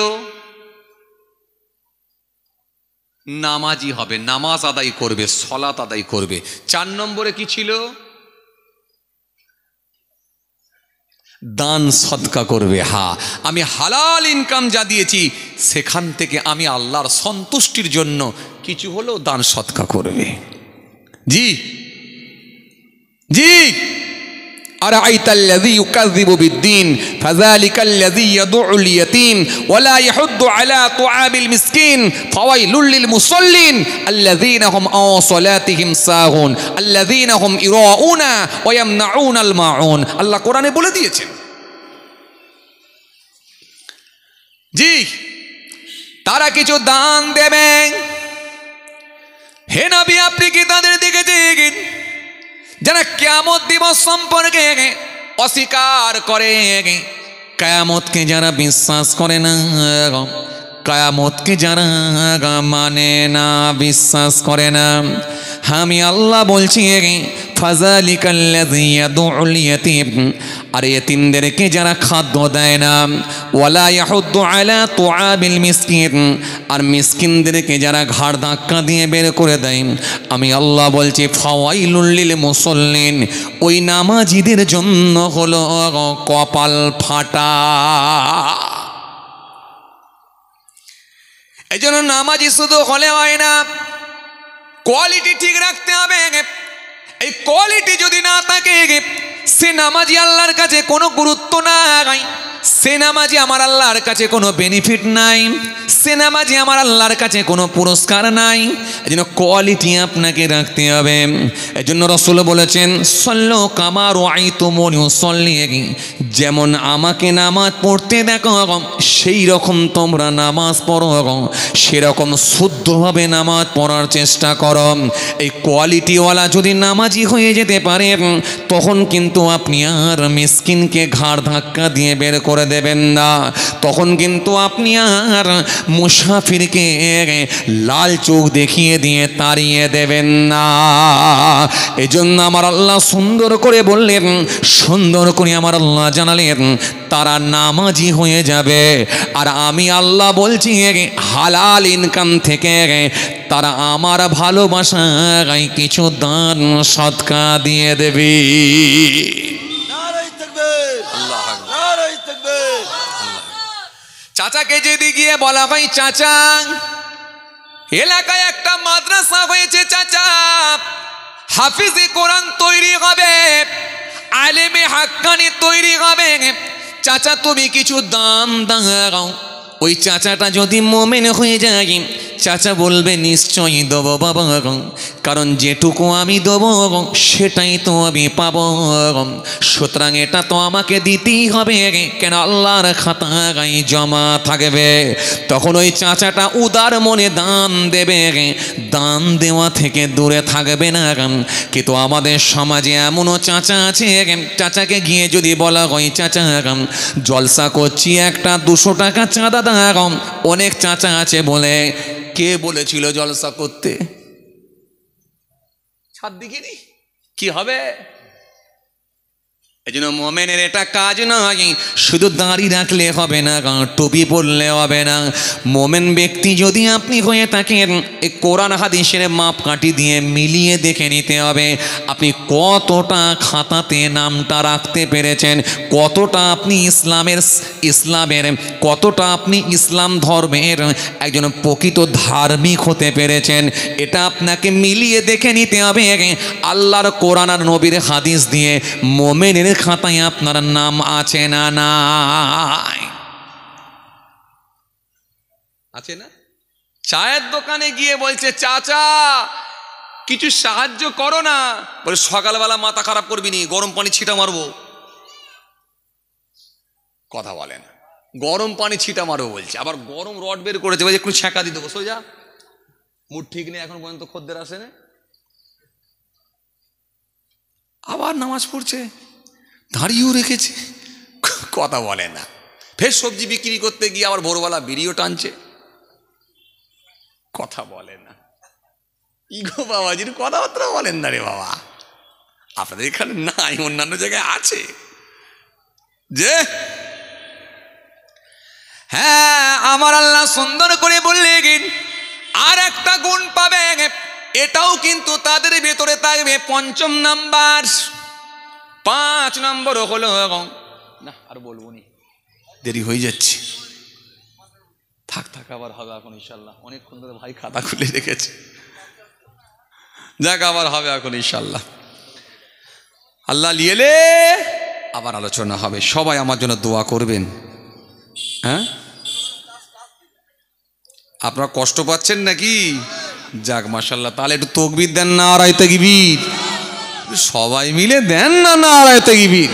A: নামাজি হবে, নামাজ আদায় করবে, সলাত আদায় করবে। 4 নম্বরে কি ছিল? দান সদকা করবে। হ্যাঁ, আমি হালাল ইনকাম যা দিয়েছি সেখান থেকে আমি আল্লাহর সন্তুষ্টির জন্য কিছু হলেও দান সদকা করবে। জি জি। أرأيت الذي يكذب بالدين فذلك الذي يدع اليتيم ولا يحض على طعام المسكين فويل للمصلين الذين هم عن صلاتهم ساهون الذين هم يراءون ويمنعون الماعون। আল্লাহ কোরআনে বলে দিয়েছেন। জি, তারা কিছু দান দেবে। হে নবী, আপনি কি তাদের দিকে দেখেন যারা কিয়ামত দিবস সম্পর্কে অস্বীকার করে, কিয়ামতকে যারা বিশ্বাস করে না, কিয়ামতকে যারা মানে না, বিশ্বাস করে না। আমি আল্লাহ বলছি, ফাযালিকাল্লাযী ইয়াদউল ইয়াতীম, আর ইতিমদেরকে যারা খাদ্য দেয় না, ওয়ালা ইয়াহুদ্দু আলা তুআমিল মিসকিন, আর মিসকিনদেরকে যারা ঘাড় ধাক্কা দিয়ে বের করে দেয়, আমি আল্লাহ বলছি ফাওয়াইলুল লিল মুসাল্লিন, ওই নামাজিদের জন্য হলো কপাল ফাটা। এই জন্য নামাজি শুধু হলে হয় না, কোয়ালিটি ঠিক রাখতে হবে। এই কোয়ালিটি যদি না থাকে, সে নামাজি আল্লাহর কাছে কোনো গুরুত্ব নাই, সে নামাজি আমার আল্লাহর কাছে কোনো বেনিফিট নাই, সে নামাজি আমার আল্লাহর কাছে কোনো পুরস্কার নাই। এই জন্য কোয়ালিটি আপনাকে রাখতে হবে। এই জন্য রাসূল বলেছেন, সল্লু কামা রাআইতুমুনি উসাল্লি, যেমন আমাকে নামাজ পড়তে দেখো সেই রকম তোমরা নামাজ পড়ো, সেরকম শুদ্ধভাবে নামাজ পড়ার চেষ্টা করো। এই কোয়ালিটিওয়ালা যদি নামাজি হয়ে যেতে পারে, তখন কিন্তু আপনি আর মিসকিনকে ঘাড় ধাক্কা দিয়ে বের করে দেবেন না, তখন কিন্তু আপনি আর মুসাফিরকে লাল চোখ দেখিয়ে দিয়ে তাড়িয়ে দেবেন না। এজন্য আমার আল্লাহ সুন্দর করে বললেন, সুন্দর করে আমার আল্লাহ জানালেন, তারা নামাজি হয়ে যাবে। আর আমি আল্লাহ বলছি, হালাল ইনকাম থেকে তারা আমার ভালোবাসায় কিছু দান সদকা দিয়ে দেবে। চাচাকে যদি গিয়ে বলা হয়, চাচা এলাকায় একটা মাদ্রাসা হয়েছে, চাচা হাফিজে কোরআন তৈরি হবে, আলেমে হাক্কানি তৈরি হবে, চাচা তুমি কিছু দান দাও। ওই চাচাটা যদি মুমিন হয়ে যায়, চাচা বলবে নিশ্চয়ই দেবো বাবা, কারণ যেটুকু আমি দেবো সেটাই তো আমি পাবো, সুতরাং এটা তো আমাকে দিতেই হবে, কেন আল্লাহর খাতায় জমা থাকবে। তখন ওই চাচাটা উদার মনে দান দেবে, দান দেওয়া থেকে দূরে থাকবে না। কিন্তু আমাদের সমাজে এমনও চাচা আছে, চাচাকে গিয়ে যদি বলা হয়, চাচা জলসা করছি, একটা 200 টাকা চাঁদা দাও, অনেক চাচা আছে বলে, কে বলেছিল জলসা করতে? ছাদ দিকিনি কি হবে? এই জন্য মোমেনের এটা কাজ নয় শুধু দাঁড়ি রাখলে হবে না, টুপি পরলে হবে না। মোমেন ব্যক্তি যদি আপনি হয়ে থাকেন, এই কোরআন হাদিসের মাপকাঠি দিয়ে মিলিয়ে দেখে নিতে হবে আপনি কতটা খাতাতে নামটা রাখতে পেরেছেন, কতটা আপনি ইসলামের কতটা আপনি ইসলাম ধর্মের একজন প্রকৃত ধার্মিক হতে পেরেছেন। এটা আপনাকে মিলিয়ে দেখে নিতে হবে। আল্লাহর কোরআন আর নবীর হাদিস দিয়ে মোমেনের খাতায় আপনার নাম আছে না নাই? আছে না? চায়ের দোকানে গিয়ে বলছে চাচা কিছু সাহায্য করো না, বলে সকালবেলা মাথা খারাপ করবি নি, গরম পানি ছিটা মারবো। কথা বলে না, গরম পানি ছিটা মারবো বলছে, আবার গরম রড বের করেছে, বলছে একটু ছ্যাঁকা দিয়ে দেবো, সোজা মুড ঠিক নেই, এখন পর্যন্ত খদ্দের আসে না। আবার নামাজ পড়ছে, দাঁড়িয়েও রেখেছে, কথা বলে না। ফের সবজি বিক্রি করতে গিয়ে আবার ভোরবেলা বিড়িও টানছে, কথা বলে না। ইগো বাবাজির কথাবার্তা বলেন না রে বাবা, আপনাদের এখানে নাই, অন্যান্য জায়গায় আছে। যে হ্যাঁ, আমার আল্লাহ সুন্দর করে বললেন আর একটা গুণ পাবে, এটাও কিন্তু তাদের ভেতরে থাকবে। পঞ্চম নাম্বার, 5 নম্বর হলো, না আর বলবো নি, দেরি হয়ে যাচ্ছে, থাক আবার হবে এখন ইনশাল্লাহ, অনেকক্ষণ ধরে ভাই খাতা খুলে রেখেছে, যাক আবার হবে এখন ইনশাল্লাহ, আল্লাহ লিয়েলে আবার আলোচনা হবে। সবাই আমার জন্য দোয়া করবেন। হ্যাঁ, আপনারা কষ্ট পাচ্ছেন নাকি? যাক মাশাল্লাহ, তাহলে একটু তকবীর দেন না, নারায়ে তাকবীর, সবাই মিলে দেন না নারায়ে তাকবীর।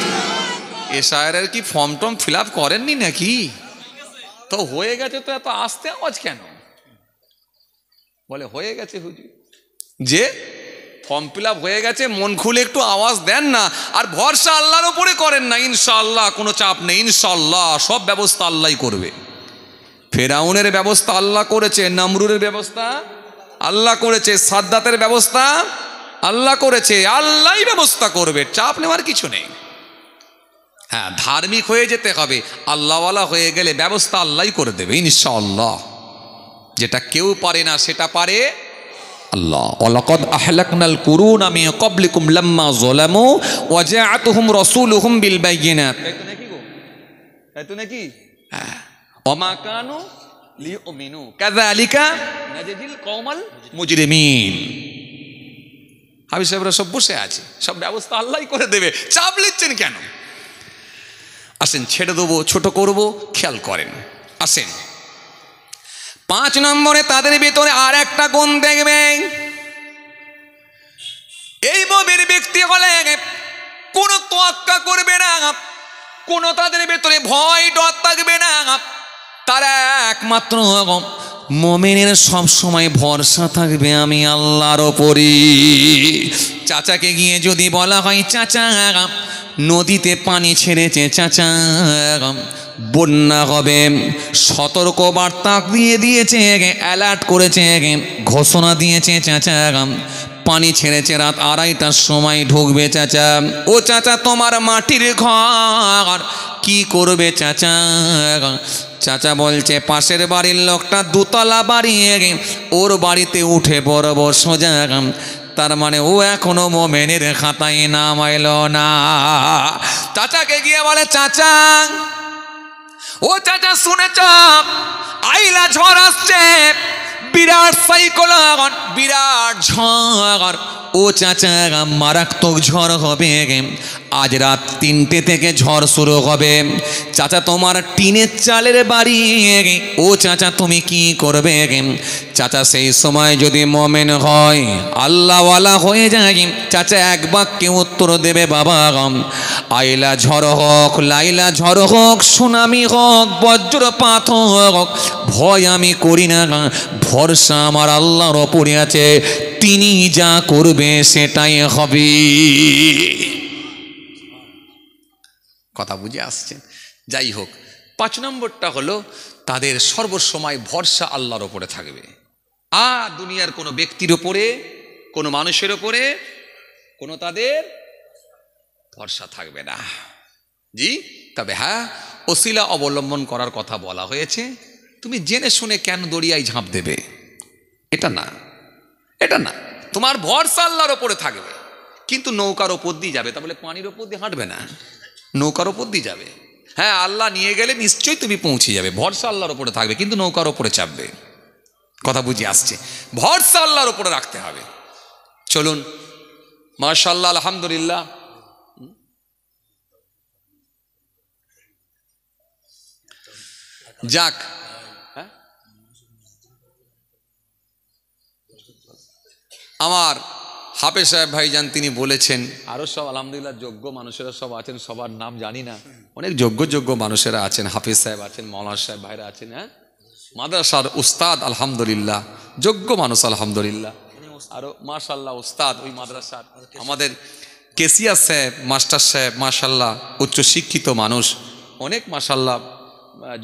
A: এসআইআর কি ফর্ম টর্ম ফিল আপ করেননি নাকি? তো হয়ে গেছে, তো এত আস্তে আওয়াজ কেন? বলে হয়ে গেছে হুজুর, যে ফর্ম ফিল আপ হয়ে গেছে, মন খুলে একটু আওয়াজ দেন না, আর ভরসা আল্লাহর উপরে করেন না। ইনশাআল্লাহ কোনো চাপ নেই, ইনশাআল্লাহ সব ব্যবস্থা আল্লাহই করবে। ফেরাউনের ব্যবস্থা আল্লাহ করেছে, নমরুদের ব্যবস্থা আল্লাহ করেছে, সাদ্দাতের ব্যবস্থা আল্লাহ করেছে, আল্লাহই ব্যবস্থা করবে, চাপ নেওয়ার কিছু নেই। হ্যাঁ, ধার্মিক হয়ে যেতে হবে, আল্লাহওয়ালা হয়ে গেলে ব্যবস্থা আল্লাহই করে দেবে ইনশাআল্লাহ। যেটা কেউ পারে না সেটা পারে আল্লাহ। ওয়ালাকাদ আহলাকনাল কুরুনা মিন ক্বাবলিকুম লাম্মা যালামু ওয়া জাআতুহুম রাসূলুহুম বিল বায়িনাত। তাই তো নাকি গো, তাই তো নাকি? হ্যাঁ, ওয়া মা কানু লিউমিনু কাযালিকা নাজজিল কওমাল মুজরিমিন। হাবিব সাহেবরা সব বসে আছে, সব ব্যবস্থা আল্লাহই করে দেবে, চাপ নিচ্ছেন কেন? আসেন, ছেড়ে দেবো, ছোট করব, খেয়াল করেন। আসেন, 5 নম্বরে তাদের ভিতরে আর একটা গুণ দেখবেন, এই মুমিন ব্যক্তি হলে কোনো তোয়াক্কা করবে না, কোনো তাদের ভিতরে ভয় ডর থাকবে না। তারা একমাত্র মুমিনের সব সময় ভরসা থাকবে আমি আল্লাহর ওপরই। চাচাকে গিয়ে যদি বলা হয় চাচা নদীতে পানি ছেড়েছে, চাচা বন্যা হবে, সতর্ক বার্তা দিয়ে দিয়েছে, অ্যালার্ট করেছে, ঘোষণা দিয়েছে, চাচা পানি ছেড়েছে, রাত 2:30টার সময় ঢুকবে চাচা। ও চাচা তোমার মাটির ঘর কি করবে চাচা? চাচা বলছে পাশের বাড়ির লোকটা 2 তলা বাড়ি, ওর বাড়িতে উঠে পড়ব সোজা। তার মানে ও এখনো মোমেনের খাতায় নাম এলো না। চাচাকে গিয়ে বলে চাচা, ও চাচা শুনেছ আইলা ঝড় আসছে, বিরাট সাইক্লোন, বিরাট ঝড়। ও চাচা মারাত্মক ঝড় হবে, আজ রাত 3টে থেকে ঝড় শুরু হবে। চাচা তোমার টিনের চালের বাড়ি, ও চাচা তুমি কি করবে? চাচা সেই সময় যদি মোমেন হয়, আল্লাহওয়ালা হয়ে যায়, চাচা এক বাক্যে উত্তর দেবে বাবা, আইলা ঝড় হোক, লাইলা ঝড় হোক, সুনামি হোক, বজ্রপাত হোক, ভয় আমি করি না, ভরসা আমার আল্লাহর ওপরে আছে, তিনি যা করবে সেটাই হবে। কথা বুঝে আসছেন? যাই হোক, 5 নম্বরটা হলো তাদের সর্বসময় ভরসা আল্লাহর ওপরে থাকবে, আর দুনিয়ার কোনো ব্যক্তির ওপরে, কোনো মানুষের ওপরে কোনো তাদের ভরসা থাকবে না। জি, তবে হ্যাঁ, ওসিলা অবলম্বন করার কথা বলা হয়েছে। তুমি জেনে শুনে কেন দরিয়ায় ঝাঁপ দেবে? এটা না, এটা না, তোমার ভরসা আল্লাহর ওপরে থাকবে, কিন্তু নৌকার ওপর দিয়ে যাবে, তা বলে পানির ওপর দিয়ে হাঁটবে না, নৌকার ওপর দিয়ে যাবে। হ্যাঁ, আল্লাহ নিয়ে গেলে নিশ্চয়ই তুমি পৌঁছে যাবে, ভরসা আল্লাহর ওপরে থাকবে, কিন্তু নৌকার ওপরে চাপবে। কথা বুঝে আসছে? ভরসা আল্লাহর ওপরে রাখতে হবে। চলুন, মাশাআল্লাহ, আলহামদুলিল্লাহ, যাক, হ্যাঁ আমার হাফেজ সাহেব ভাইজান তিনি বলেছেন, আরও সব আলহামদুলিল্লাহ যোগ্য মানুষেরা সব আছেন, সবার নাম জানি না, অনেক যোগ্য মানুষেরা আছেন, হাফেজ সাহেব আছেন, মৌলানা সাহেব ভাইরা আছেন, হ্যাঁ মাদ্রাসার উস্তাদ আলহামদুলিল্লাহ, যোগ্য মানুষ আলহামদুলিল্লাহ, আরও মাশাল্লাহ উস্তাদ ওই মাদ্রাসার আমাদের কেসিয়া সাহেব, মাস্টার সাহেব মাশাল্লাহ উচ্চশিক্ষিত মানুষ, অনেক মাশাল্লাহ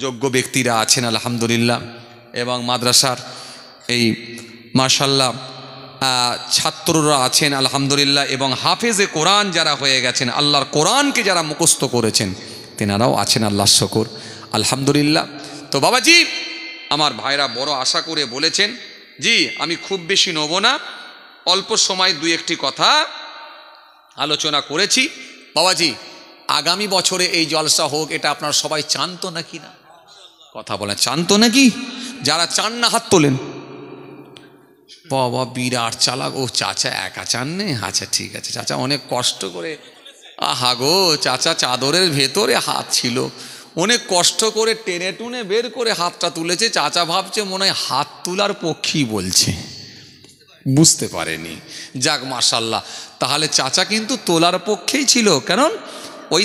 A: যোগ্য ব্যক্তিরা আছেন আলহামদুলিল্লাহ, এবং মাদ্রাসার এই মাশাল্লাহ ছাত্ররা আছেন আলহামদুলিল্লাহ, এবং হাফেজে কোরআন যারা হয়ে গেছেন, আল্লাহর কোরআনকে যারা মুখস্থ করেছেন তেনারাও আছেন, আল্লাহর শুকর আলহামদুলিল্লাহ। তো বাবাজি আমার ভাইরা বড় আশা করে বলেছেন, জি আমি খুব বেশি নেব না, অল্প সময় দুই একটি কথা আলোচনা করেছি। বাবাজি আগামী বছরে এই জলসা হোক, এটা আপনারা সবাই চান তো নাকি না? কথা বলেন, চান তো নাকি? যারা চান না হাত তোলেন। বাবা বিরাট চালাক, ও চাচা একা চান নে, আচ্ছা ঠিক আছে চাচা অনেক কষ্ট করে, আহা গো চাচা চাদরের ভেতরে হাত ছিল, অনেক কষ্ট করে টেনে টুনে বের করে হাতটা তুলেছে, চাচা ভাবছে মনে হয় হাত তোলার পক্ষেই বলছে, বুঝতে পারেনি। যাক মাশাল্লাহ, তাহলে চাচা কিন্তু তোলার পক্ষেই ছিল, কারণ ওই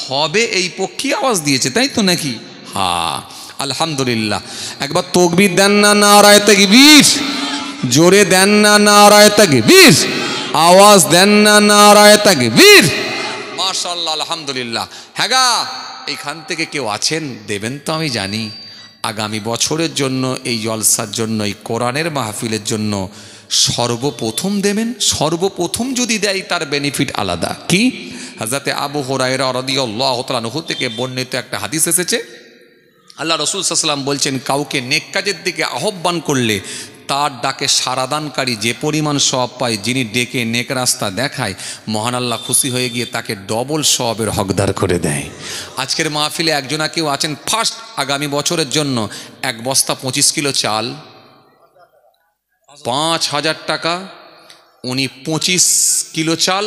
A: হবে এই পক্ষেই আওয়াজ দিয়েছে, তাই তো নাকি? হ্যাঁ আলহামদুলিল্লাহ। একবার তাকবীর দেন না, নারায়ে তাকবীর, জোরে দেন না নারায়ে তাকবীর, আওয়াজ দেন না নারায়ে তাকবীর, মাশাআল্লাহ আলহামদুলিল্লাহ। হ্যাঁ গা এইখান থেকে কেউ আছেন দেবেন তো আমি জানি, আগামী বছরের জন্য এই জলসার জন্য, এই কোরআনের মাহফিলের জন্য সর্বপ্রথম দেবেন। সর্বপ্রথম যদি দেয় তার বেনিফিট আলাদা। কি? হযরতে আবু হুরায়রা রাদিয়াল্লাহু তাআলা আনহু থেকে বর্ণিত একটা হাদিস এসেছে, আল্লাহ রাসূল সাল্লাল্লাহু আলাইহি ওয়াসাল্লাম বলছেন, কাউকে নেক কাজের দিকে আহ্বান করলে তার ডাকে সারাদানকারী যে পরিমাণ সওয়াব পায়, যিনি ডেকে নেক রাস্তা দেখায়, মহান আল্লাহ খুশি হয়ে গিয়ে তাকে ডবল সওয়াবের হকদার করে দেয়। আজকের মাহফিলে একজনা কেউ আছেন ফার্স্ট আগামী বছরের জন্য 1 বস্তা 25 কিলো চাল, 5,000 টাকা, উনি 25 কিলো চাল,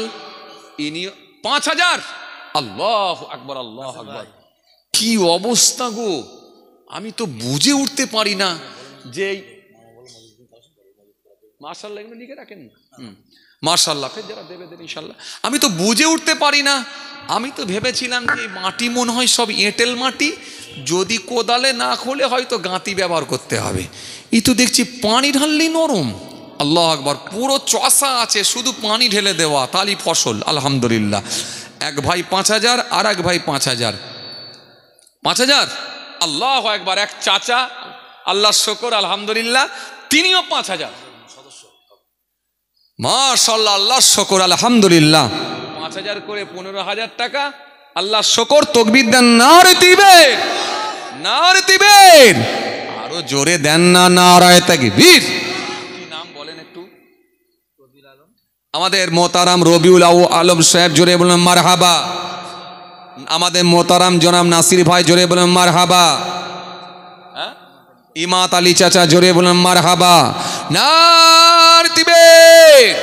A: ইনি 5,000। আল্লাহু আকবার, আল্লাহু আকবার। কি অবস্থা গো, আমি তো বুঝে উঠতে পারি না যে মাশাআল্লাহ এগুলো লিখে রাখেন, মাশাআল্লাহ ফের যারা দেবে দেবে ইনশাআল্লাহ। আমি তো বুঝে উঠতে পারি না, আমি তো ভেবেছিলাম যে মাটি মনে হয় সব এঁটেল মাটি, যদি কোদালে না খোলে হয়তো গাঁতি ব্যবহার করতে হবে। এই তো দেখছি পানি ঢাললেই নরম। আল্লাহু আকবার, পুরো চষা আছে, শুধু পানি ঢেলে দেওয়া, তালি ফসল আলহামদুলিল্লাহ। এক ভাই 5,000 আর এক ভাই 5,000, 5,000 আল্লাহু আকবার। এক চাচা আল্লাহর শুকর আলহামদুলিল্লাহ, তিনিও 5,000, মাশাআল্লাহ আল্লাহর শুকর আলহামদুলিল্লাহ। 5,000 করে 15,000 টাকা, আল্লাহর শুকর। তাকবীর দেন, নারে তাকবীর, নারে তাকবীর, আরো জোরে দেন না নারায়ে তাকবীর। কি নাম বলেন একটু? আমাদের মোহতারাম রবিউল আলম সাহেব, জোরে বলেন মারহাবা। আমাদের মোহতারাম জনাব নাসির ভাই, জোরে বলেন মারহাবা। ইমাত আলী চাচা, জোরে বলেন মারহাবা। নারে তাকবীর,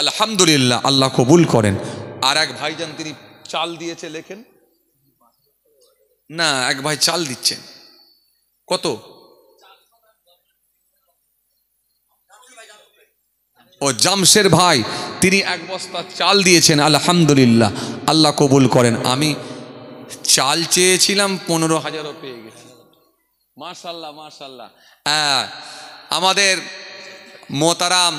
A: আলহামদুলিল্লাহ, আল্লাহ কবুল করেন। আর এক ভাইজান তিনি চাল দিয়েছে, লেখেন না, এক ভাই চাল দিচ্ছেন, কত? ও জামশের ভাই, তিনি 1 বস্তা চাল দিয়েছেন আলহামদুলিল্লাহ, আল্লাহ কবুল করেন। আমি চাল চেয়েছিলাম, 15,000ও পেয়ে গেছি, মাশাআল্লাহ মাশাআল্লাহ। আমাদের মোহতারাম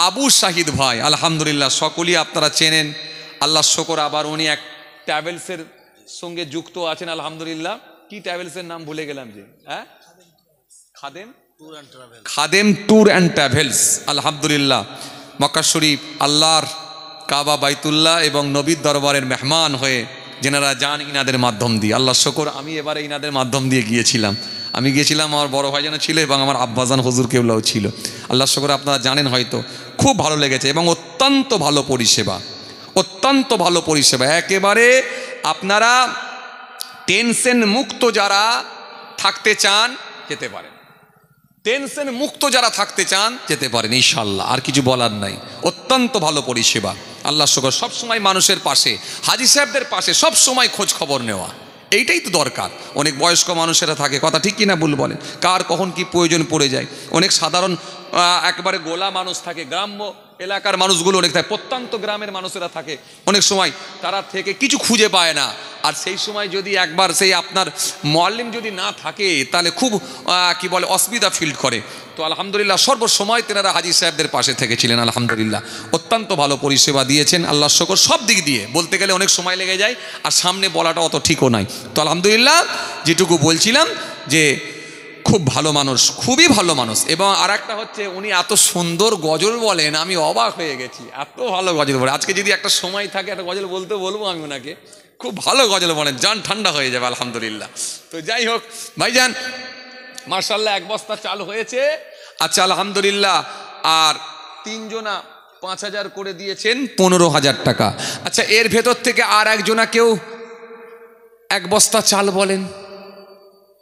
A: আবু শাহিদ ভাই আলহামদুলিল্লাহ, সকলেই আপনারা চেনেন, আল্লাহ শুকর। আবার উনি এক ট্রাভেলসের সঙ্গে যুক্ত আছেন আলহামদুলিল্লাহ। কি ট্রাভেলসের নাম ভুলে গেলাম যে, খাদেম ট্যুর অ্যান্ড ট্রাভেলস আলহামদুলিল্লাহ। মক্কা শরীফ, আল্লাহর কাবা বাইতুল্লাহ এবং নবীর দরবারের মেহমান হয়ে যেনারা যান ইনাদের মাধ্যম দিয়ে, আল্লাহ শুকর। আমি এবারে ইনাদের মাধ্যম দিয়ে গিয়েছিলাম, আমি গিয়েছিলাম, আমার বড় ভাইজান ছিল এবং আমার আব্বাজান হুজুর কেবলাও ছিল। আল্লাহ শুকর, আপনারা জানেন হয়তো, খুব ভালো লেগেছে এবং অত্যন্ত ভালো পরিষেবা, অত্যন্ত ভালো পরিষেবা। একেবারে আপনারা টেনশন মুক্ত যারা থাকতে চান যেতে পারেন, টেনশন মুক্ত যারা থাকতে চান যেতে পারেন ইনশাআল্লাহ, আর কিছু বলার নাই। অত্যন্ত ভালো পরিষেবা, আল্লাহ শুকর। সবসময় মানুষের পাশে, হাজি সাহেবদের পাশে সবসময় খোঁজ খবর নেওয়া, এইটাই তো দরকার। অনেক বয়স্ক মানুষেরা থাকে, কথা ঠিক কিনা ভুল বলেন, কার কখন কি প্রয়োজন পড়ে যায়। অনেক সাধারণ একেবারে গোলা মানুষ থাকে, গ্রাম্য এলাকার মানুষগুলো অনেক থাকে, প্রত্যন্ত গ্রামের মানুষেরা থাকে, অনেক সময় তারা থেকে কিছু খুঁজে পায় না। আর সেই সময় যদি একবার সেই আপনার মুআল্লিম যদি না থাকে তাহলে খুব কি বলে অসুবিধা ফিল করে। তো আলহামদুলিল্লাহ সর্বসময় তেনারা হাজী সাহেবদের পাশে থেকেছিলেন, আলহামদুলিল্লাহ অত্যন্ত ভালো পরিষেবা দিয়েছেন, আল্লাহ শুকর। সব দিক দিয়ে বলতে গেলে অনেক সময় লেগে যায়, আর সামনে বলাটা অত ঠিকও নয়। তো আলহামদুলিল্লাহ যেটুকু বলছিলাম যে খুব ভালো মানুষ, খুবই ভালো মানুষ। এবং আর একটা হচ্ছে উনি এত সুন্দর গজল বলেন, আমি অবাক হয়ে গেছি, এত ভালো গজল বলেন। আজকে যদি একটা সময় থাকে একটা গজল বলবো আমি ওনাকে, খুব ভালো গজল বলেন, জান ঠান্ডা হয়ে যাবে আলহামদুলিল্লাহ। তো যাই হোক ভাইজান, মাশাআল্লাহ 1 বস্তা চাল হয়েছে। আচ্ছা আলহামদুলিল্লাহ। আর 3 জনা 5,000 করে দিয়েছেন, 15,000 টাকা। আচ্ছা এর ভেতর থেকে আর একজনা কেউ 1 বস্তা চাল বলেন।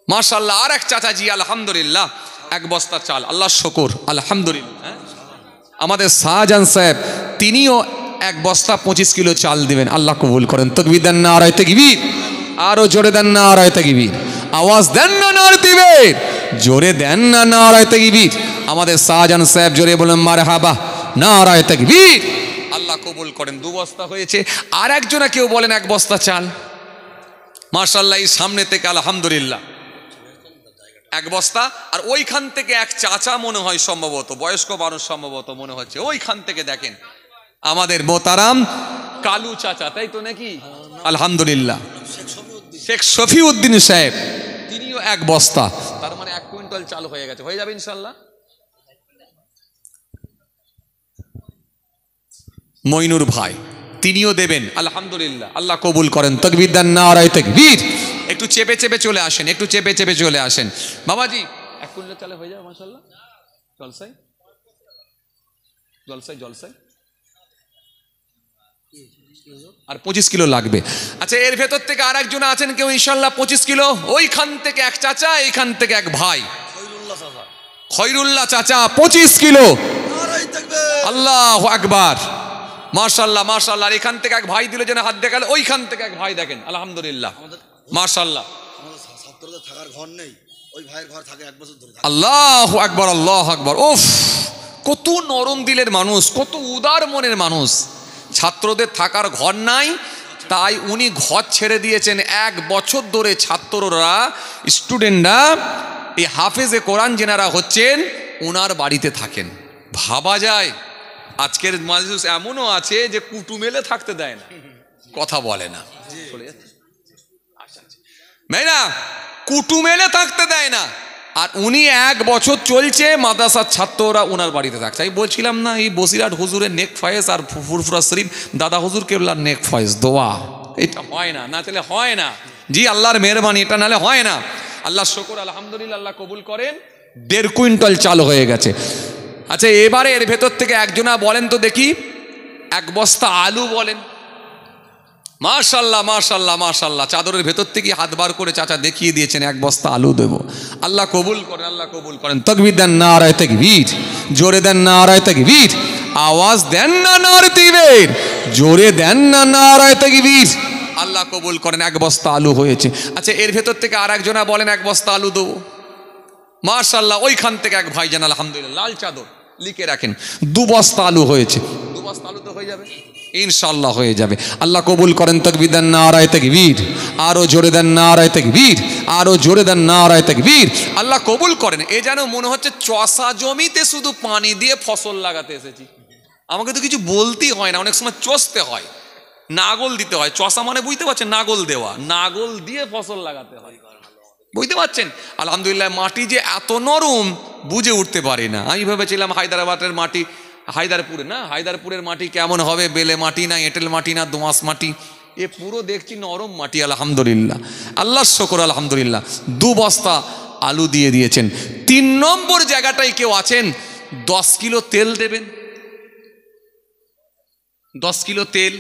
A: মাশাআল্লাহ আর এক চাচাজি আলহামদুলিল্লাহ 1 বস্তা চাল, আল্লাহ শুকর আলহামদুলিল্লাহ। আমাদের শাহজাহান সাহেব তিনিও 1 বস্তা 25 কিলো চাল দিবেন, আল্লাহ কবুল করেন। তাকবীর দেন না, নারায়ে তাকবীর, আরো জোরে দেন না, নারায়ে তাকবীর, আওয়াজ দেন না, নারায়ে তাকবীর, জোরে দেন না, নারায়ে তাকবীর। আমাদের শাহজাহান সাহেব জোরে বলেন মারহাবা, নারায়ে তাকবীর, আল্লাহ কবুল করেন। 2 বস্তা হয়েছে। আর একজনা কেউ বলেন 1 বস্তা চাল। মাশাআল্লাহ এই সামনে থেকে আলহামদুলিল্লাহ 1 বস্তা। আর ওইখান থেকে এক চাচা মনে হয় সম্ভবত, বয়স্ক মানুষ সম্ভবত মনে হচ্ছে, ওইখান থেকে দেখেন আমাদের মোতারাম কালু চাচা, তাই তো নাকি? আলহামদুলিল্লাহ শেখ শফিউদ্দিন সাহেব, তিনিও 1 বস্তা, তার মানে 1 কুইন্টাল চাল হয়ে গেছে, হয়ে যাবে ইনশাল্লাহ। মইনুর ভাই তিনিও দেবেন, আলহামদুলিল্লাহ, আল্লাহ কবুল করেন। তাকবীর দেন, নারায়ে তাকবীর। একটু চেপে চেপে চলে আসেন, একটু চেপে চেপে চলে আসেন বাবাজি। 1 কুইন্টাল চালে হয়ে যাবে মাশাআল্লাহ। জলসাই জলসাই জলসাই আর 25 কিলো লাগবে। আচ্ছা এর ভেতর থেকে আর একজন আছেন কেউ ইনশাআল্লাহ 25 কিলো? ওইখান থেকে 1 চাচা, এইখান থেকে 1 ভাই, খয়রুল্লাহ চাচা 25 কিলো, আল্লাহু আকবার, মাশাআল্লাহ মাশাআল্লাহ। এখান থেকে 1 ভাই দিল, যেন হাত দেখালে, ওইখান থেকে 1 ভাই দেখেন, আলহামদুলিল্লাহ মাশাআল্লাহ।
B: ছাত্রদের থাকার ঘর নেই, ওই ভাইয়ের ঘর থাকে 1 বছর ধরে।
A: আল্লাহু আকবার, আল্লাহু আকবার। উফ, কত নরম দিলের মানুষ, কত উদার মনের মানুষ। ছাত্রদের থাকার ঘর নাই, তাই উনি ঘর ছেড়ে দিয়েছেন। 1 বছর ধরে ছাত্ররা, স্টুডেন্টরা, এই হাফেজে কোরআন যেনারা হচ্ছেন ওনার বাড়িতে থাকেন। ভাবা যায় আজকের মানুষ এমনও আছে যে কুটুমেলে থাকতে দেয় না, কথা বলে না, মেয়েরা কুটুমেলে থাকতে দেয় না। আর উনি 1 বছর চলছে, মাদ্রাসার ছাত্ররা ওনার বাড়িতে থাকছে। আমি বলছিলাম না, এই বসিরহাট হুজুরের নেক ফয়েজ আর ফুরফুরা শরীফ দাদা হুজুর কেবলার নেক ফয়েজ দোয়া, এটা হয় না, না চলে হয় না। জি আল্লাহর মেহরবানি, এটা নালে হয় না। আল্লাহ শুকর, আলহামদুলিল্লাহ, আল্লাহ কবুল করেন। 1.5 কুইন্টাল চাল হয়ে গেছে। আচ্ছা এবারে এর ভেতর থেকে একজনা বলেন তো দেখি, 1 বস্তা আলু বলেন। মাশাআল্লাহ মাশাআল্লাহ মাশাআল্লাহ, চাদরের ভেতর থেকে হাত বার করে চাচা দেখিয়ে দিয়েছেন 1 বস্তা আলু দেব, আল্লাহ কবুল করেন, আল্লাহ কবুল করেন। তাকবীর দেন, নারায়ে তাকবীর, জোরে দেন, নারায়ে তাকবীর, আওয়াজ দেন না, নারায়ে তাকবীর, জোরে দেন না, নারায়ে তাকবীর, আল্লাহ কবুল করেন। 1 বস্তা আলু হয়েছে। আচ্ছা এর ভেতর থেকে আর একজনা বলেন 1 বস্তা আলু দেবো। মাশাআল্লাহ ওইখান থেকে 1 ভাইজান আলহামদুলিল্লাহ লাল চাদর লিখে রাখেন, 2 বস্তা আলু হয়েছে। 2 বস্তা আলু তো হয়ে যাবে ইনশাআল্লাহ, হয়ে যাবে, আল্লাহ কবুল করেন। তাকবীর দেন, নারায়ে তাকবীর, আরো জোরে দেন, নারায়ে তাকবীর, আরো জোরে দেন, নারায়ে তাকবীর, আল্লাহ কবুল করেন। এ যেন মনে হচ্ছে চষা জমিতে শুধু পানি দিয়ে ফসল লাগাতে এসেছি। আমাকে তো কিছু বলতেই হয় না, অনেক সময় চষতে হয়, নাগল দিতে হয়। চষা মানে বুঝতে পারছেন, নাগল দেওয়া, নাগল দিয়ে ফসল লাগাতে হয়, বুঝতে পারছেন। আলহামদুলিল্লাহ মাটি যে এত নরম বুঝে উঠতে পারি না। আমি ভেবেছিলাম হায়দ্রাবাদের মাটি, হায়দারপুরে না, হায়দারপুরের মাটি কেমন হবে, বেলে মাটি না, এঁটেল মাটি না, দোআঁশ মাটি, এ পুরো দেখছি নরম মাটি। আলহামদুলিল্লাহ, আল্লাহর শুকর, আলহামদুলিল্লাহ। 2 বস্তা আলু দিয়ে দিয়েছেন। 3 নম্বর জায়গাটায় কেউ আছেন, 10 কিলো তেল দেবেন। 10 কিলো তেল।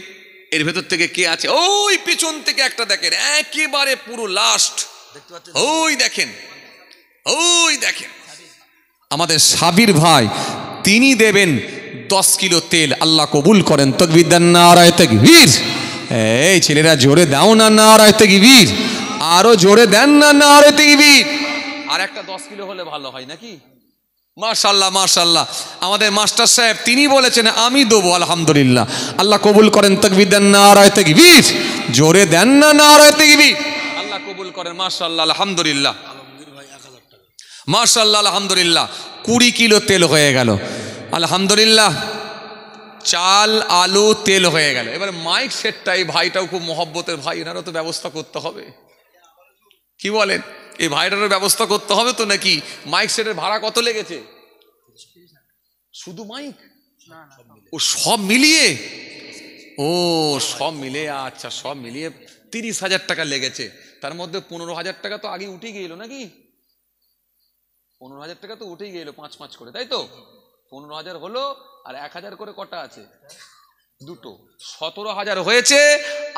A: এর ভেতর থেকে কে আছে? ওই পিছন থেকে একটা দেখেন, একেবারে পুরো লাস্ট, ওই দেখেন, ওই দেখেন আমাদের সাবির ভাই, তিনি দেবেন 10 কিলো তেল, আল্লাহ কবুল করেন। তাকবীর দেন, নারায়ে তাকবীর, এই ছেলেরা জোরে দাও না, নারায়ে তাকবীর, আরো জোরে দেন না নারে তাকবীর। আর একটা 10 কিলো হলে ভালো হয় নাকি? মাশাআল্লাহ মাশাআল্লাহ। আমাদের মাস্টার সাহেব তিনি বলেছেন আমি দেবো, আলহামদুলিল্লাহ। আল্লাহ কবুল করেন, তাকবীর দেন নারে তাকবীর, জোরে দেন না নারে তাকবীর। আল্লাহ কবুল করেন, মাশাআল্লাহ আলহামদুলিল্লাহ।
B: আলমগীর ভাই 1000 টাকা।
A: মাশাআল্লাহ আলহামদুলিল্লাহ। 20 কিলো তেল হয়ে গেল, আলহামদুলিল্লাহ। চাল আলু তেল হয়ে গেল। এবার মাইক সেটটা, এই ভাইটাও খুব মহব্বতের ভাই, এনারও তো ব্যবস্থা করতে হবে, কি বলেন? এই ভাইটারও ব্যবস্থা করতে হবে তো নাকি? মাইক সেটের ভাড়া কত লেগেছে? শুধু মাইক? ও সব মিলিয়ে, ও সব মিলিয়ে, আচ্ছা সব মিলিয়ে 30,000 টাকা লেগেছে। তার মধ্যে 15,000 টাকা তো আগে উঠে গেল নাকি? 15,000 টাকা তো উঠেই গেল 5-5 করে, তাই তো? 15,000 হলো, আর 1,000 করে কটা আছে? দুটো, 17,000 হয়েছে।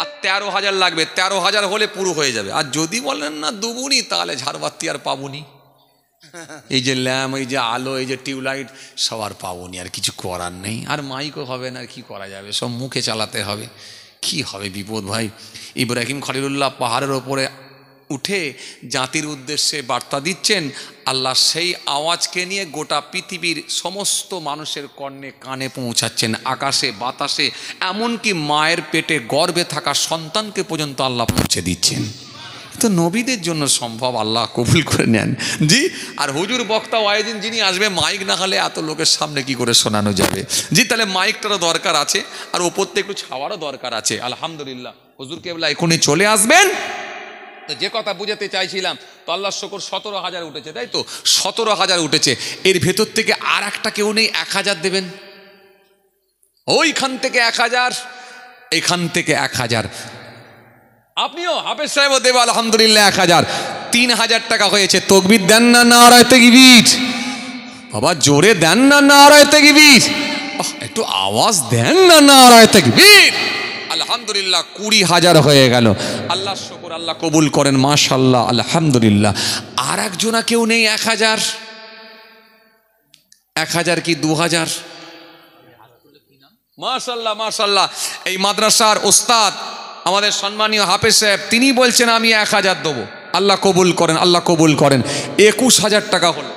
A: আর 13,000 লাগবে, 13,000 হলে পুরো হয়ে যাবে। আর যদি বলেন না দুবুনি, তাহলে ঝাড়বাতি আর পাবনি। এই যে ল্যাম্প, এই যে আলো, এই যে টিউবলাইট সব আর পাবনি, আর কিছু করার নেই। আর মাইকও হবে না, আর কি করা যাবে, সব মুখে চালাতে হবে। কি হবে বিপদ ভাই। ইব্রাহিম খলিলুল্লাহ পাহাড়ের ওপরে উঠে জাতির উদ্দেশ্যে বার্তা দিচ্ছেন। আল্লাহ সেই আওয়াজকে নিয়ে গোটা পৃথিবীর সমস্ত মানুষের কর্ণে কানে পৌঁছাচ্ছেন, আকাশে বাতাসে, এমনকি মায়ের পেটে গর্ভে থাকা সন্তানকে পর্যন্ত আল্লাহ পৌঁছে দিচ্ছেন। তো নবীদের জন্য সম্ভব, আল্লাহ কবুল করে নেন। জি। আর হুজুর বক্তা ওয়াইদিন যিনি আসবে, মাইক না হলে এত লোকের সামনে কি করে শোনানো যাবে? জি, তাহলে মাইকটারও দরকার আছে, আর ওপর থেকে একটু ছাওয়ারও দরকার আছে। আলহামদুলিল্লাহ। হুজুর কেবলা এখনই চলে আসবেন। তো যে কথা বুঝাতে চাইছিলাম, তো আল্লাহর শুকর 17,000 উঠেছে, তাই তো? 17,000 উঠেছে। এর ভেতর থেকে আর একটা কেউ নেই 1,000 দেবেন? ওইখান থেকে 1,000, এখান থেকে 1,000, আপনিও হাফেজ সাহেবও দেব আলহামদুলিল্লাহ 1,000। 3,000 টাকা হয়েছে। তাকবীর দেন না নারে তাকবীর। বাবা জোরে দেন না নারে তাকবীর, একটু আওয়াজ দেন না নারে তাকবীর। আলহামদুলিল্লাহ 20,000 হয়ে গেল। আল্লাহ শুকর, আল্লাহ কবুল করেন, মাশাআল্লাহ আলহামদুলিল্লাহ। আর একজনা কেউ নেই 1,000? 1,000 কি 2,000? মাশাআল্লাহ মাশাআল্লাহ। এই মাদ্রাসার ওস্তাদ আমাদের সম্মানীয় হাফেজ সাহেব, তিনি বলছেন আমি 1,000 দেবো। আল্লাহ কবুল করেন, আল্লাহ কবুল করেন। 21,000 টাকা হলো।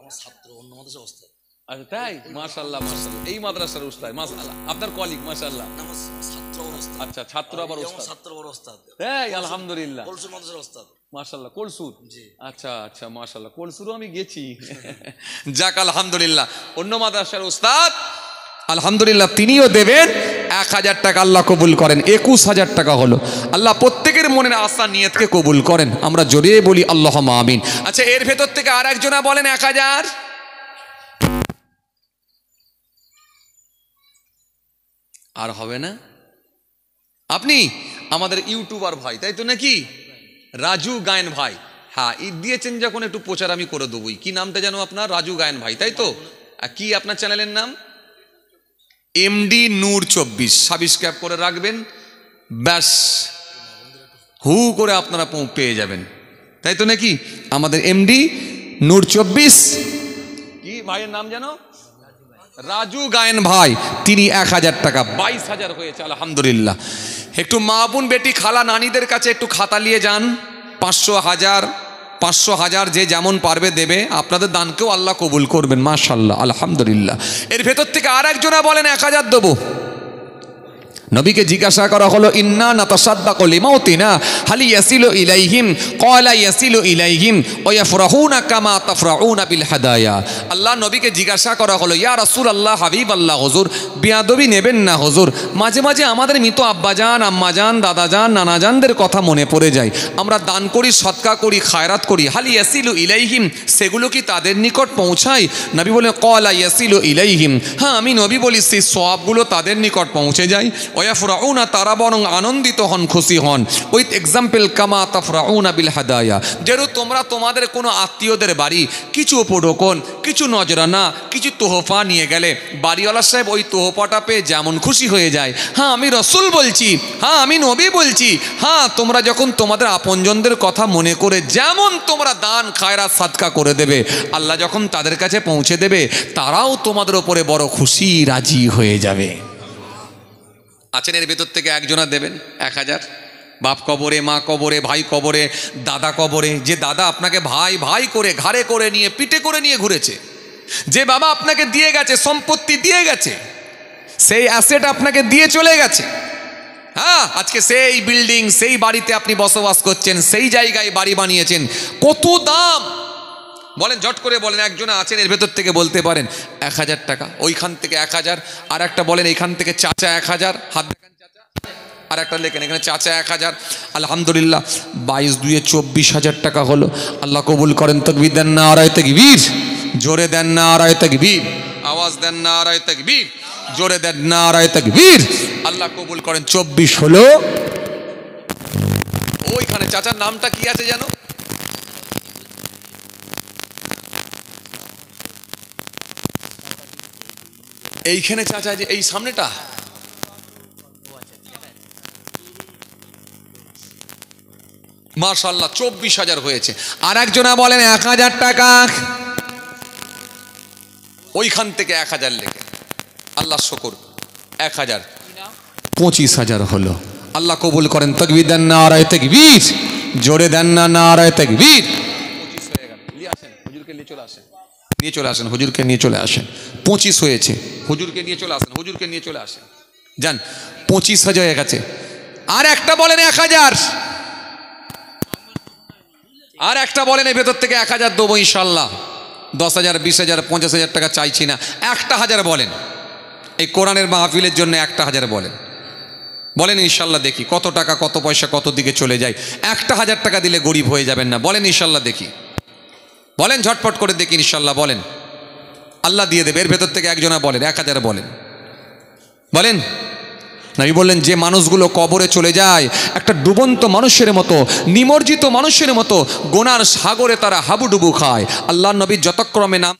B: আমার ছাত্র অন্য মাদ্রাসার ওস্তাদ।
A: আচ্ছা তাই? মাশাআল্লাহ মাশাআল্লাহ। এই মাদ্রাসার ওস্তাদ, মাশাআল্লাহ। আপনার কলিগ, মাশাআল্লাহ।
B: আমার ছাত্র বড় ওস্তাদ।
A: আচ্ছা, ছাত্র আবার
B: আমার
A: ওস্তাদ।
B: ছাত্র বড় ওস্তাদ।
A: তাই? আলহামদুলিল্লাহ।
B: কলসুর মাদ্রাসার ওস্তাদ।
A: মাশাআল্লাহ। কলসুর?
B: জি।
A: আচ্ছা আচ্ছা, মাশাআল্লাহ। কলসুরও আমি গেছি। যাক আলহামদুলিল্লাহ। অন্য মাদ্রাসার ওস্তাদ আলহামদুলিল্লাহ তিনিও দেবেন 1,000 টাকা। আল্লাহ কবুল করেন। 21,000 টাকা হলো। আল্লাহ প্রত্যেকের মনের আশা নিয়তকে কবুল করেন। আমরা জোরে বলি আল্লাহুম্মা আমিন। আচ্ছা, এর ভেতর থেকে আর একজনা বলেন 1,000। আর হবে না? আপনি আমাদের ইউটিউবার ভাই, তাই তো নাকি? রাজু গায়েন ভাই। হ্যাঁ, ঈদ দিয়েছেন যখন একটু প্রচার আমি করে দেবই। কি নামটা যেন আপনার? রাজু গায়েন ভাই, তাই তো? আর কি আপনার চ্যানেলের নাম? এমডি নূর 24। সাবস্ক্রাইব করে রাখবেন, ব্যাস হু করে আপনারা পেয়ে যাবেন, তাই তো নাকি? আমাদের এমডি নূর 24। কি ভাইয়ের নাম যেন? রাজু গায়েন ভাই। তিনি 1,000 টাকা। 22,000 হয়েছে আলহামদুলিল্লাহ। একটু মা বোন বেটি খালা নানিদের কাছে একটু খাতা নিয়ে যান। 500, 1000, 500, 1000 যে যেমন পারবে দেবে। আপনাদের দানকেও আল্লাহ কবুল করবেন, মাশাআল্লাহ আলহামদুলিল্লাহ। এর ভেতর থেকে আর একজনা বলেন 1,000 দেবো। নবীকে জিজ্ঞাসা করা হলো, ইন্না নাতাসাদ্দাকু লিমাউতিনা হাল ইয়াসিলু ইলাইহিম? ক্বালা ইয়াসিলু ইলাইহিম ওয়া ইয়াফরাহুনা কামা তাফরাউনা বিল হাদায়া। আল্লাহ নবীকে জিজ্ঞাসা করা হলো, ইয়া রাসূলুল্লাহ, হাবিবাল্লাহ, হুজুর বেয়াদবি নেবেন না হুজুর। মাঝে মাঝে আমাদের মৃত আব্বাজান, আম্মাজান, দাদাজান, নানাজানদের কথা মনে পড়ে যায়। আমরা দান করি, সদকা করি, খায়রাত করি। হাল ইয়াসিলু ইলাইহিম, সেগুলো কি তাদের নিকট পৌঁছায়? নবী বলেন, ক্বালা ইয়াসিলু ইলাইহিম, হ্যাঁ আমি নবী বলি সেই সওয়াবগুলো তাদের নিকট পৌঁছে যায়। ওয়াফরাউনা, তারা বরং আনন্দিত হন, খুশি হন। উইথ এক্সাম্পল, কামা তাফরাউনা বিল হাদায়া, যেরূপ তোমরা তোমাদের কোনো আত্মীয়দের বাড়ি কিছু উপঢৌকন, কিছু নজরানা, কিছু তোহফা নিয়ে গেলে বাড়িওয়ালা সাহেব ওই তোহফাটা পেয়ে যেমন খুশি হয়ে যায়। হ্যাঁ আমি রসুল বলছি, হ্যাঁ আমি নবী বলছি। হ্যাঁ তোমরা যখন তোমাদের আপনজনদের কথা মনে করে যেমন তোমরা দান খায়রাত সাদকা করে দেবে, আল্লাহ যখন তাদের কাছে পৌঁছে দেবে, তারাও তোমাদের ওপরে বড় খুশি রাজি হয়ে যাবে। আছেন এর ভেতর থেকে একজনা দেবেন 1,000? বাপ কবরে, মা কবরে, ভাই কবরে, দাদা কবরে। যে দাদা আপনাকে ভাই ভাই করে ঘাড়ে করে নিয়ে পিঠে করে নিয়ে ঘুরেছে, যে বাবা আপনাকে দিয়ে গেছে, সম্পত্তি দিয়ে গেছে, সেই অ্যাসেট আপনাকে দিয়ে চলে গেছে। হ্যাঁ, আজকে সেই বিল্ডিং, সেই বাড়িতে আপনি বসবাস করছেন, সেই জায়গায় বাড়ি বানিয়েছেন। কত দাম বলেন, ঝট করে বলেন। একজনে আছেন এর ভেতর থেকে বলতে পারেন 1000 টাকা, ওইখান থেকে 1000, আর একটা বলেন এইখান থেকে চাচা 1000, হাত দেখান চাচা, আর একটা লেখেন এখানে চাচা 1000। আলহামদুলিল্লাহ, 22 দুয়ে 24,000 টাকা হলো। আল্লাহ কবুল করেন। তাকবীর দেন না, নারায়ে তাকবীর, জোরে দেন না, নারায়ে তাকবীর, আওয়াজ দেন না, নারায়ে তাকবীর, জোরে দেন না, নারায়ে তাকবীর। আল্লাহ কবুল করেন। 24 হলো। ওইখানে চাচার নামটা কি আছে জানো? এইখানে চাচা, যে এই সামনেটা, মাশাআল্লাহ 24,000 হয়েছে। আর একজনা বলেন 1000 টাকা, ওইখান থেকে 1000 লেখে। আল্লাহ শুকর, 1000, 25,000 হলো। আল্লাহ কবুল করেন। তাকবীর দেন না, নারায়ে তাকবীর, জোরে দেন না, নারায়ে তাকবীর। 25 হয়ে গেল। নিয়ে আসেন হুজুরকে, নিয়ে চলে আসেন, নিয়ে চলে আসেন হুজুরকে, নিয়ে চলে আসেন। 25 হয়েছে, হুজুরকে নিয়ে চলে আসেন, হুজুরকে নিয়ে চলে আসেন। যান, 25,000 হয়ে গেছে। আর একটা বলেন 1000, আর একটা বলেন এই ভেতর থেকে 1000 দেবো ইনশাল্লাহ। 10,000, 20,000, 50,000 টাকা চাইছি না, 1,000 বলেন। এই কোরআনের মাহফিলের জন্য 1,000 বলেন, বলেন ইনশাল্লাহ। দেখি কত টাকা, কত পয়সা, কত দিকে চলে যায়। 1,000 টাকা দিলে গরিব হয়ে যাবেন না, বলেন ইনশাল্লাহ। দেখি, বলেন ঝটপট করে দেখি ইনশাল্লাহ, বলেন। আল্লাহ দিয়ে দেবে। এর ভেতর থেকে একজনা বলেন 1000 বলেন, বলেন। নবী বললেন, যে মানুষগুলো কবরে চলে যায় একটা ডুবন্ত মানুষের মতো, নিমজ্জিত মানুষের মতো, গোনার সাগরে তারা হাবুডুবু খায়। আল্লাহ নবীর যতক্রমে নাম